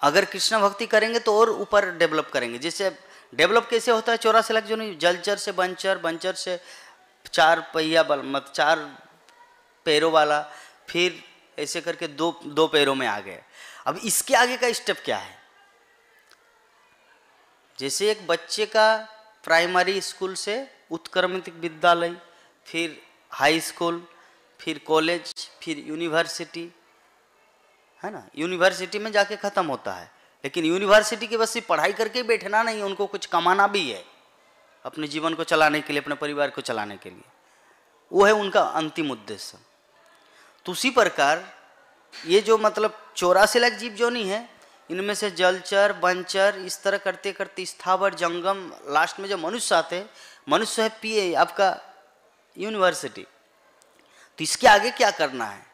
अगर कृष्ण भक्ति करेंगे तो और ऊपर डेवलप करेंगे। जैसे डेवलप कैसे होता है? 84 लाख जो नहीं, जलचर से बंचर, बंचर से 4 पहिया मतलब 4 पैरों वाला, फिर ऐसे करके 2 पैरों में आ गए। अब इसके आगे का स्टेप क्या है? जैसे एक बच्चे का प्राइमरी स्कूल से उत्क्रमित विद्यालय, फिर हाई स्कूल, फिर कॉलेज, फिर यूनिवर्सिटी, है ना। यूनिवर्सिटी में जाके खत्म होता है, लेकिन यूनिवर्सिटी की बस सिर्फ पढ़ाई करके बैठना नहीं, उनको कुछ कमाना भी है अपने जीवन को चलाने के लिए, अपने परिवार को चलाने के लिए। वो है उनका अंतिम उद्देश्य। तो उसी प्रकार ये जो मतलब 84 लाख जीव जोनी है, इनमें से जलचर, बंचर, इस तरह करते करते स्थावर, जंगम, लास्ट में जब मनुष्य आते हैं, मनुष्य है पीए आपका यूनिवर्सिटी। तो इसके आगे क्या करना है?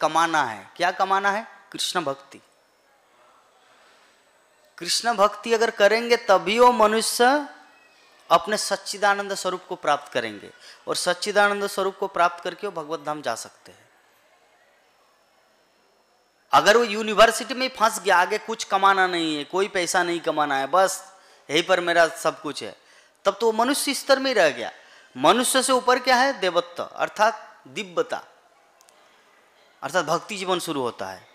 कमाना है। क्या कमाना है? कृष्ण भक्ति। कृष्ण भक्ति अगर करेंगे तभी वो मनुष्य अपने सच्चिदानंद स्वरूप को प्राप्त करेंगे, और सच्चिदानंद स्वरूप को प्राप्त करके वो भगवत धाम जा सकते हैं। अगर वो यूनिवर्सिटी में फंस गया, आगे कुछ कमाना नहीं है, कोई पैसा नहीं कमाना है, बस यहीं पर मेरा सब कुछ है, तब तो वो मनुष्य स्तर में रह गया। मनुष्य से ऊपर क्या है? देवत्व, अर्थात दिव्यता, अर्थात भक्ति जीवन शुरू होता है।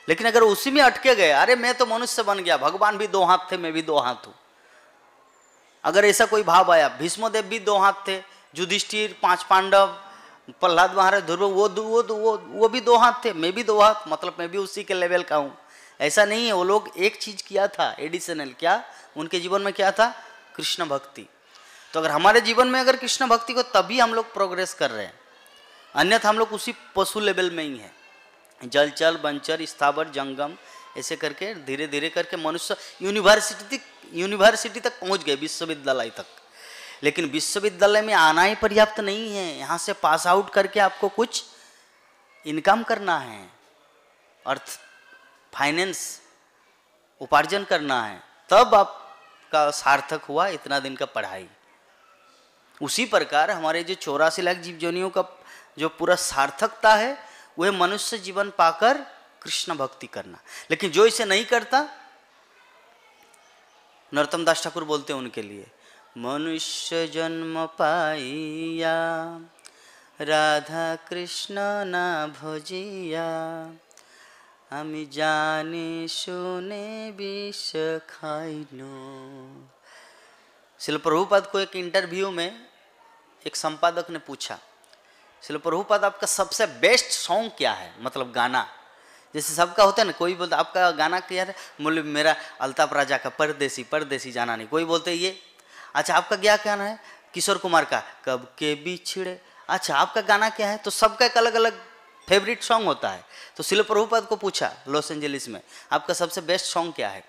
लेकिन अगर उसी में अटके गए, अरे मैं तो मनुष्य बन गया, भगवान भी 2 हाथ थे, मैं भी 2 हाथ हूं, अगर ऐसा कोई भाव आया, भीष्मदेव भी 2 हाथ थे, युधिष्ठिर, 5 पांडव, प्रहलाद महाराज, ध्रुव, वो भी 2 हाथ थे, मैं भी 2 हाथ, मतलब मैं भी उसी के लेवल का हूं। ऐसा नहीं है। वो लोग एक चीज किया था एडिशनल, क्या उनके जीवन में क्या था? कृष्ण भक्ति। तो अगर हमारे जीवन में अगर कृष्ण भक्ति को, तभी हम लोग प्रोग्रेस कर रहे हैं, अन्यथा हम लोग उसी पशु लेवल में ही है। जलचर, बंचर, स्थावर, जंगम, ऐसे करके धीरे धीरे करके मनुष्य यूनिवर्सिटी तक पहुंच गए, विश्वविद्यालय तक। लेकिन विश्वविद्यालय में आना ही पर्याप्त नहीं है। यहाँ से पास आउट करके आपको कुछ इनकम करना है, अर्थ फाइनेंस उपार्जन करना है, तब आपका सार्थक हुआ इतना दिन का पढ़ाई। उसी प्रकार हमारे जो 84 लाख जीव जोनियों का जो पूरा सार्थकता है वह मनुष्य जीवन पाकर कृष्ण भक्ति करना। लेकिन जो इसे नहीं करता, नरोत्तम दास ठाकुर बोलते हैं उनके लिए, मनुष्य जन्म पाइया राधा कृष्ण ना भजिया, আমি জানি শুনে विष खाइनो। श्रील प्रभुपाद को एक इंटरव्यू में एक संपादक ने पूछा, श्रील प्रभुपाद आपका सबसे बेस्ट सॉन्ग क्या है, मतलब गाना। जैसे सबका होता है ना, कोई बोलता आपका गाना क्या है, बोले मेरा अल्ताफ राजा का परदेसी परदेसी जाना नहीं, कोई बोलते ये। अच्छा आपका क्या गाना है, किशोर कुमार का कब के बिछड़े। अच्छा आपका गाना क्या है, तो सबका एक अलग अलग फेवरेट सॉन्ग होता है। तो श्रील प्रभुपाद को पूछा लॉस एंजलिस में, आपका सबसे बेस्ट सॉन्ग क्या है,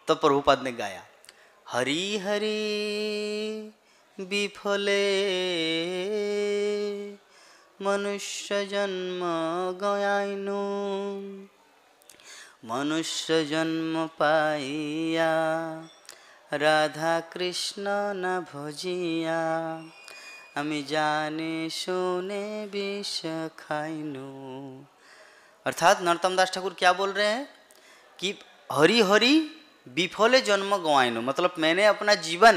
तो प्रभुपाद ने गाया, हरी हरी विफले मनुष्य जन्म गयाइनु, मनुष्य जन्म पाइया राधा कृष्ण न भजिया, আমি জানে শুনে विष खाइनु। अर्थात नरोत्तम दास ठाकुर क्या बोल रहे हैं कि हरि हरि विफले जन्म गंवाइनु, मतलब मैंने अपना जीवन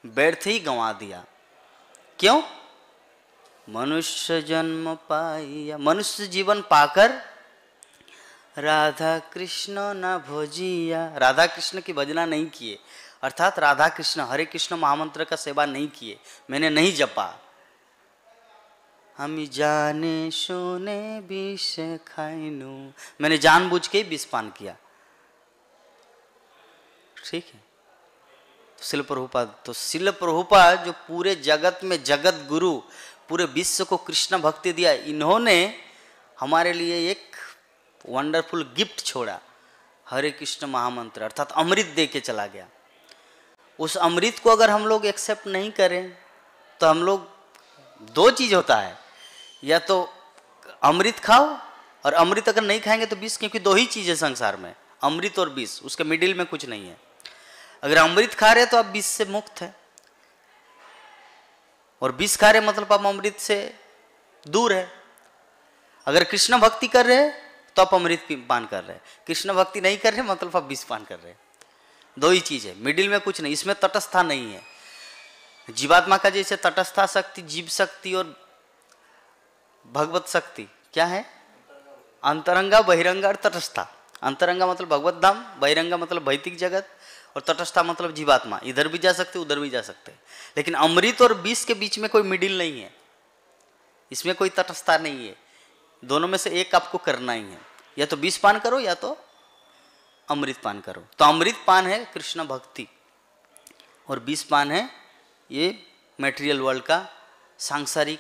व्यर्थ ही गंवा दिया। क्यों? मनुष्य जन्म पाइया, मनुष्य जीवन पाकर राधा कृष्ण ना भजिया, राधा कृष्ण की भजना नहीं किए, अर्थात राधा कृष्ण हरे कृष्ण महामंत्र का सेवा नहीं किए, मैंने नहीं जपा। हम जाने सुने विष खाइनु, मैंने जानबूझ के विष पान किया। ठीक है। तो शिल प्रभुपाद जो पूरे जगत में जगत गुरु, पूरे विश्व को कृष्ण भक्ति दिया, इन्होंने हमारे लिए एक वंडरफुल गिफ्ट छोड़ा, हरे कृष्ण महामंत्र, अर्थात अमृत दे के चला गया। उस अमृत को अगर हम लोग एक्सेप्ट नहीं करें तो हम लोग, दो चीज होता है, या तो अमृत खाओ, और अमृत अगर नहीं खाएंगे तो विष, क्योंकि दो ही चीज है संसार में, अमृत और विष, उसके मिडिल में कुछ नहीं है। अगर अमृत खा रहे तो आप विष से मुक्त है, और विष खा रहे मतलब आप अमृत से दूर है। अगर कृष्ण भक्ति कर रहे हैं तो आप अमृत पान कर रहे हैं, कृष्ण भक्ति नहीं कर रहे मतलब आप विष पान कर रहे हैं। दो ही चीज है, मिडिल में कुछ नहीं, इसमें तटस्थता नहीं है। जीवात्मा का जैसे तटस्था शक्ति, जीव शक्ति और भगवत शक्ति क्या है, अंतरंगा बहिरंगा और तटस्था। अंतरंगा मतलब भगवत धाम, बहिरंगा मतलब भौतिक जगत, और तटस्था मतलब जीवात्मा, इधर भी जा सकते उधर भी जा सकते। लेकिन अमृत और विष के बीच में कोई मिडिल नहीं है, इसमें कोई तटस्था नहीं है, दोनों में से एक आपको करना ही है, या तो विष पान करो या तो अमृत पान करो। तो अमृत पान है कृष्ण भक्ति, और विष पान है ये मटेरियल वर्ल्ड का सांसारिक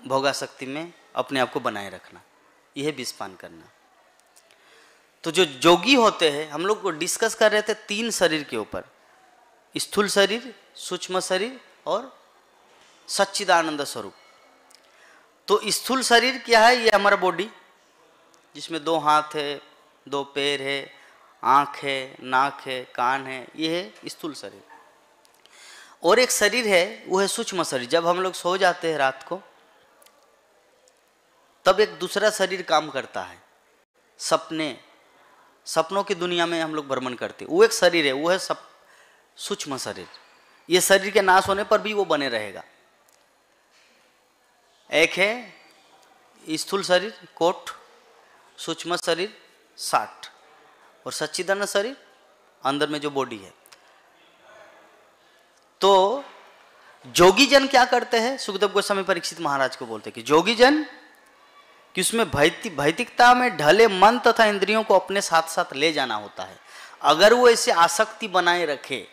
भोगाशक्ति में अपने आप को बनाए रखना, यह विष पान करना। तो जो जोगी होते हैं, हम लोग को डिस्कस कर रहे थे 3 शरीर के ऊपर, स्थूल शरीर, सूक्ष्म शरीर और सच्चिदानंद स्वरूप। तो स्थूल शरीर क्या है, ये हमारा बॉडी, जिसमें 2 हाथ है, 2 पैर है, आँख है, नाक है, कान है, ये है स्थूल शरीर। और एक शरीर है वो है सूक्ष्म शरीर। जब हम लोग सो जाते हैं रात को, तब एक दूसरा शरीर काम करता है, सपनों की दुनिया में हम लोग भ्रमण करते हैं, वो एक शरीर है, वो है सूक्ष्म शरीर। ये शरीर के नाश होने पर भी वो बने रहेगा। एक है स्थूल शरीर कोट, सूक्ष्म शरीर 60, और सच्चिदानंद शरीर अंदर में जो बॉडी है। तो जोगी जन क्या करते हैं, सुखदेव गोस्वामी परीक्षित महाराज को बोलते हैं कि जोगी जन कि उसमें भौतिकता में ढले मन तथा इंद्रियों को अपने साथ साथ ले जाना होता है। अगर वो ऐसे आसक्ति बनाए रखे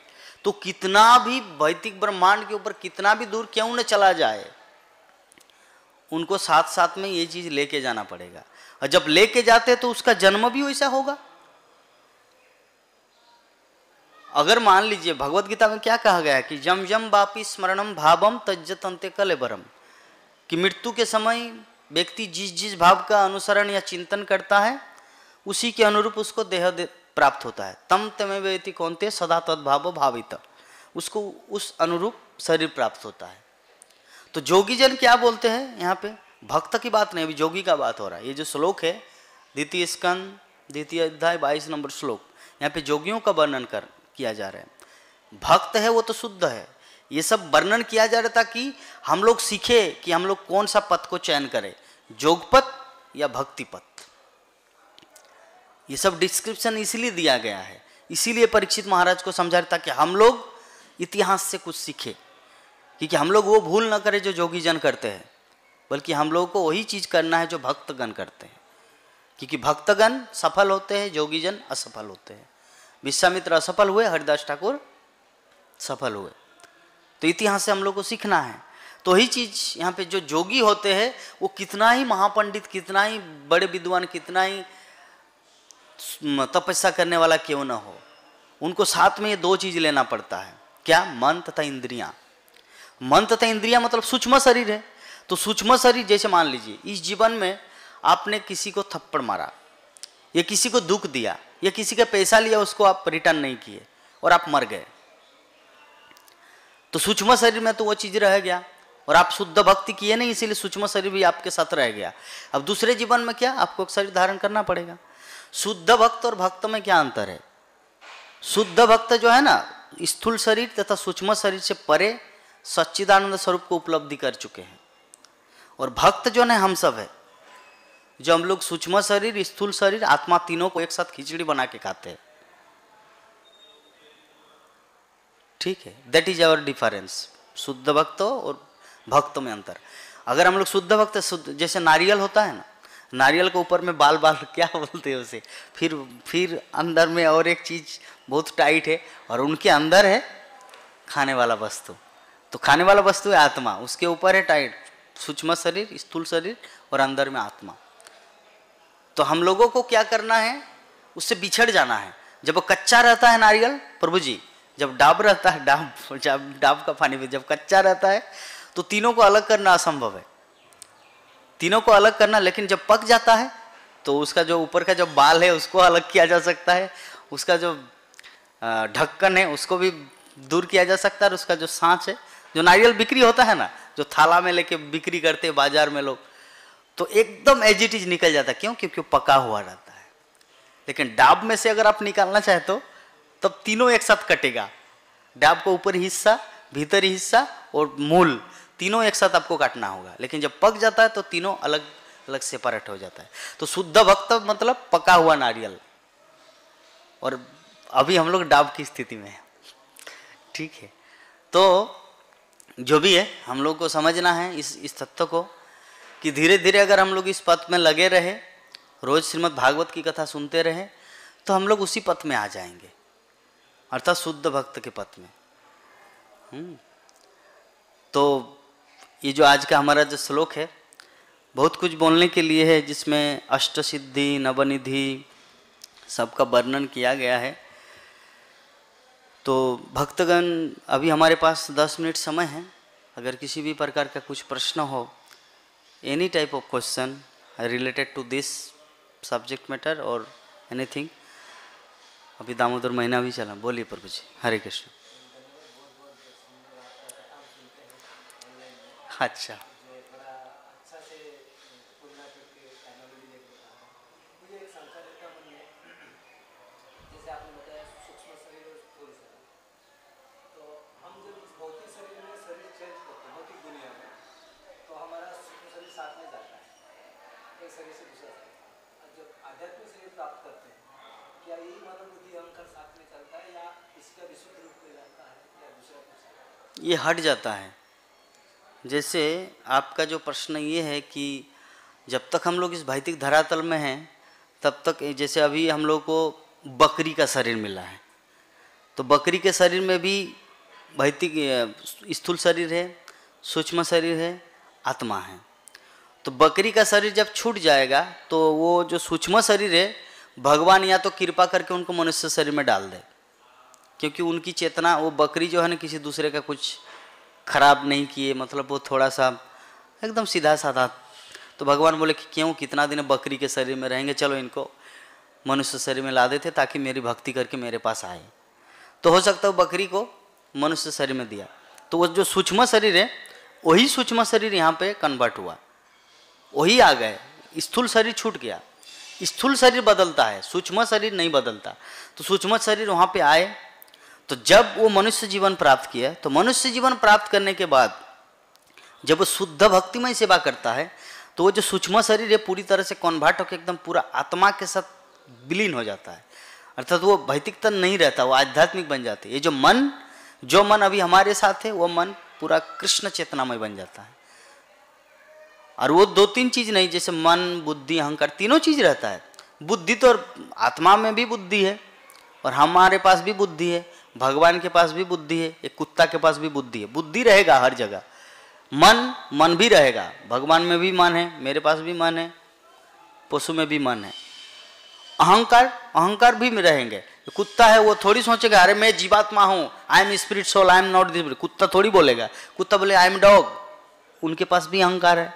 तो कितना भी भौतिक ब्रह्मांड के ऊपर कितना भी दूर क्यों न चला जाए, उनको साथ साथ में ये चीज लेके जाना पड़ेगा। और जब लेके जाते तो उसका जन्म भी वैसा होगा। अगर मान लीजिए भगवत गीता में क्या कहा गया है कि जम जम वापी स्मरणम भावम तज्जत अंत्य कलेबरम, कि मृत्यु के समय व्यक्ति जिस जिस भाव का अनुसरण या चिंतन करता है उसी के अनुरूप उसको देह प्राप्त होता है। तम तमेव इति कौन्तेय सदा तद्भावो भावित, उसको उस अनुरूप शरीर प्राप्त होता है। तो जोगी जन क्या बोलते हैं यहाँ पे, भक्त की बात नहीं, अभी जोगी का बात हो रहा है। ये जो श्लोक है द्वितीय स्कंद द्वितीय अध्याय 22 नंबर श्लोक, यहाँ पे जोगियों का वर्णन किया जा रहा है। भक्त है वो तो शुद्ध है, ये सब वर्णन किया जा रहा था कि हम लोग सीखे कि हम लोग कौन सा पथ को चयन करें, जोगपथ या भक्ति पथ। ये सब डिस्क्रिप्शन इसीलिए दिया गया है, इसीलिए परीक्षित महाराज को समझा रहा था कि हम लोग इतिहास से कुछ सीखे, क्योंकि हम लोग वो भूल न करें जो जोगी जन करते हैं, बल्कि हम लोगों को वही चीज करना है जो भक्तगण करते हैं। क्योंकि भक्तगण सफल होते हैं, जोगी जन असफल होते हैं। विश्वामित्र असफल हुए, हरिदास ठाकुर सफल हुए। तो इतिहास से हम लोग को सीखना है। तो वही चीज यहाँ पे जो जोगी होते हैं वो कितना ही महापंडित, कितना ही बड़े विद्वान, कितना ही तपस्या करने वाला क्यों ना हो, उनको साथ में ये दो चीज लेना पड़ता है। क्या? मन तथा इंद्रियां। मन तथा इंद्रियां मतलब सूक्ष्म शरीर है। तो सूक्ष्म शरीर, जैसे मान लीजिए इस जीवन में आपने किसी को थप्पड़ मारा, या किसी को दुख दिया, या किसी का पैसा लिया, उसको आप रिटर्न नहीं किए और आप मर गए, तो सूक्ष्म शरीर में तो वो चीज रह गया और आप शुद्ध भक्ति किए नहीं, इसीलिए सूक्ष्म शरीर भी आपके साथ रह गया। अब दूसरे जीवन में क्या, आपको शरीर धारण करना पड़ेगा। शुद्ध भक्त और भक्त में क्या अंतर है? शुद्ध भक्त जो है ना, स्थूल शरीर तथा सूक्ष्म शरीर से परे सच्चिदानंद स्वरूप को उपलब्धि कर चुके हैं। और भक्त जो है हम सब है, जो हम लोग सूक्ष्म शरीर, स्थूल शरीर, आत्मा, तीनों को एक साथ खिचड़ी बना के खाते हैं। ठीक है, दैट इज आवर डिफरेंस। शुद्ध भक्त और भक्त में अंतर। अगर हम लोग शुद्ध भक्त, जैसे नारियल होता है ना, नारियल के ऊपर में बाल बाल क्या बोलते हैं उसे, फिर अंदर में और एक चीज बहुत टाइट है, और उनके अंदर है खाने वाला वस्तु। तो खाने वाला वस्तु है आत्मा, उसके ऊपर है टाइट सूक्ष्म शरीर, स्थूल शरीर, और अंदर में आत्मा। तो हम लोगों को क्या करना है, उससे बिछड़ जाना है। जब वो कच्चा रहता है नारियल, प्रभु जी, जब डाब रहता है, डाब का पानी में जब कच्चा रहता है तो तीनों को अलग करना असंभव है, तीनों को अलग करना। लेकिन जब पक जाता है तो उसका जो ऊपर का जो बाल है उसको अलग किया जा सकता है, उसका जो ढक्कन है उसको भी दूर किया जा सकता है, और उसका जो सांच है, जो नारियल बिक्री होता है ना, जो थाला में लेके बिक्री करते हैं बाजार में लोग, तो एकदम एज इट इज निकल जाता है। क्यों? क्योंकि वो पका हुआ रहता है। लेकिन डाब में से अगर आप निकालना चाहे तो तब तीनों एक साथ कटेगा। डाब का ऊपरी हिस्सा, भीतरी हिस्सा और मूल, तीनों एक साथ आपको काटना होगा। लेकिन जब पक जाता है तो तीनों अलग अलग सेपरेट हो जाता है। तो शुद्ध भक्त मतलब पका हुआ नारियल, और अभी हम लोग डाब की स्थिति में है। ठीक है, तो जो भी है हम लोग को समझना है इस तत्व को, कि धीरे धीरे अगर हम लोग इस पथ में लगे रहे, रोज श्रीमद् भागवत की कथा सुनते रहे, तो हम लोग उसी पथ में आ जाएंगे, अर्थात शुद्ध भक्त के पथ में। तो ये जो आज का हमारा जो श्लोक है, बहुत कुछ बोलने के लिए है, जिसमें अष्ट सिद्धि, नवनिधि सबका वर्णन किया गया है। तो भक्तगण, अभी हमारे पास 10 मिनट समय है। अगर किसी भी प्रकार का कुछ प्रश्न हो, any type of question related to this subject matter और एनीथिंग। अभी दामोदर महीना भी चला, बोलिए प्रभु जी। हरे कृष्ण। अच्छा, ये हट जाता है। जैसे आपका जो प्रश्न ये है कि जब तक हम लोग इस भौतिक धरातल में हैं तब तक, जैसे अभी हम लोग को बकरी का शरीर मिला है, तो बकरी के शरीर में भी भौतिक स्थूल शरीर है, सूक्ष्म शरीर है, आत्मा है। तो बकरी का शरीर जब छूट जाएगा तो वो जो सूक्ष्म शरीर है, भगवान या तो कृपा करके उनको मनुष्य शरीर में डाल दे, क्योंकि उनकी चेतना, वो बकरी जो है ना, किसी दूसरे का कुछ खराब नहीं किए, मतलब वो थोड़ा सा एकदम सीधा साधा। तो भगवान बोले कि क्यों, कितना दिन बकरी के शरीर में रहेंगे, चलो इनको मनुष्य शरीर में ला देते ताकि मेरी भक्ति करके मेरे पास आए। तो हो सकता है बकरी को मनुष्य शरीर में दिया, तो वो जो सूक्ष्म शरीर है वही सूक्ष्म शरीर यहाँ पे कन्वर्ट हुआ, वही आ गए। स्थूल शरीर छूट गया, स्थूल शरीर बदलता है, सूक्ष्म शरीर नहीं बदलता। तो सूक्ष्म शरीर वहाँ पे आए। तो जब वो मनुष्य जीवन प्राप्त किया, तो मनुष्य जीवन प्राप्त करने के बाद जब वो शुद्ध भक्तिमय सेवा करता है, तो वो जो सूक्ष्म शरीर है पूरी तरह से कन्वर्ट होकर एकदम पूरा आत्मा के साथ विलीन हो जाता है। अर्थात वो भौतिकता नहीं रहता, वो आध्यात्मिक बन जाते। ये जो मन अभी हमारे साथ है, वो मन पूरा कृष्ण चेतनामय बन जाता है। और वो 2-3 चीज नहीं, जैसे मन, बुद्धि, अहंकार, तीनों चीज रहता है। बुद्धि तो आत्मा में भी बुद्धि है, और हमारे पास भी बुद्धि है, भगवान के पास भी बुद्धि है, एक कुत्ता के पास भी बुद्धि है। बुद्धि रहेगा हर जगह। मन भी रहेगा, भगवान में भी मन है, मेरे पास भी मन है, पशु में भी मन है। अहंकार भी रहेंगे। कुत्ता है वो थोड़ी सोचेगा अरे मैं जीवात्मा हूँ, I am spirit soul, I am not this. कुत्ता थोड़ी बोलेगा, कुत्ता बोले आई एम डॉग, उनके पास भी अहंकार है।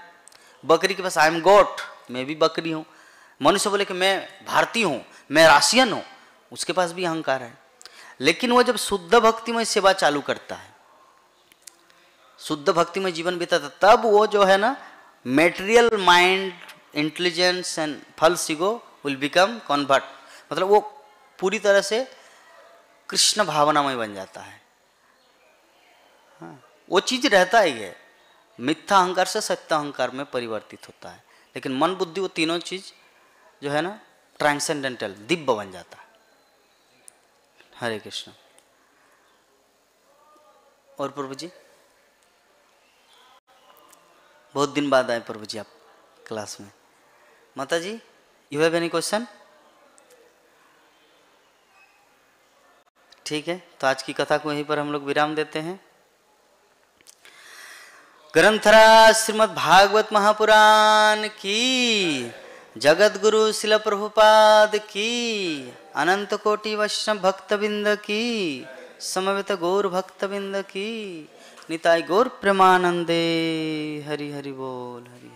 बकरी के पास आई एम गोट, मैं भी बकरी हूँ। मनुष्य बोले कि मैं भारतीय हूँ, मैं राशियन हूँ, उसके पास भी अहंकार है। लेकिन वो जब शुद्ध भक्तिमय सेवा चालू करता है, शुद्ध भक्तिमय जीवन बीता, तब वो जो है ना material mind, intelligence and false ego will become convert, मतलब वो पूरी तरह से कृष्ण भावनामय बन जाता है। हाँ, वो चीज रहता ही है, मिथ्या अहंकार से सत्य अहंकार में परिवर्तित होता है। लेकिन मन, बुद्धि, वो तीनों चीज जो है ना ट्रांसेंडेंटल, दिव्य बन जाता है। हरे कृष्ण। और प्रभु जी, बहुत दिन बाद आए प्रभु जी आप क्लास में। माता जी, यू हैव एनी क्वेश्चन? ठीक है, तो आज की कथा को यहीं पर हम लोग विराम देते हैं। ग्रंथराज श्रीमद् भागवत महापुराण की, जगत गुरु शिल प्रभुपाद की, अनंत कोटि वैष्णव भक्तबिंद की, समवेत गौर भक्तबिंद की, निताई गौर प्रेमानंदे। हरि हरि बोल, हरि।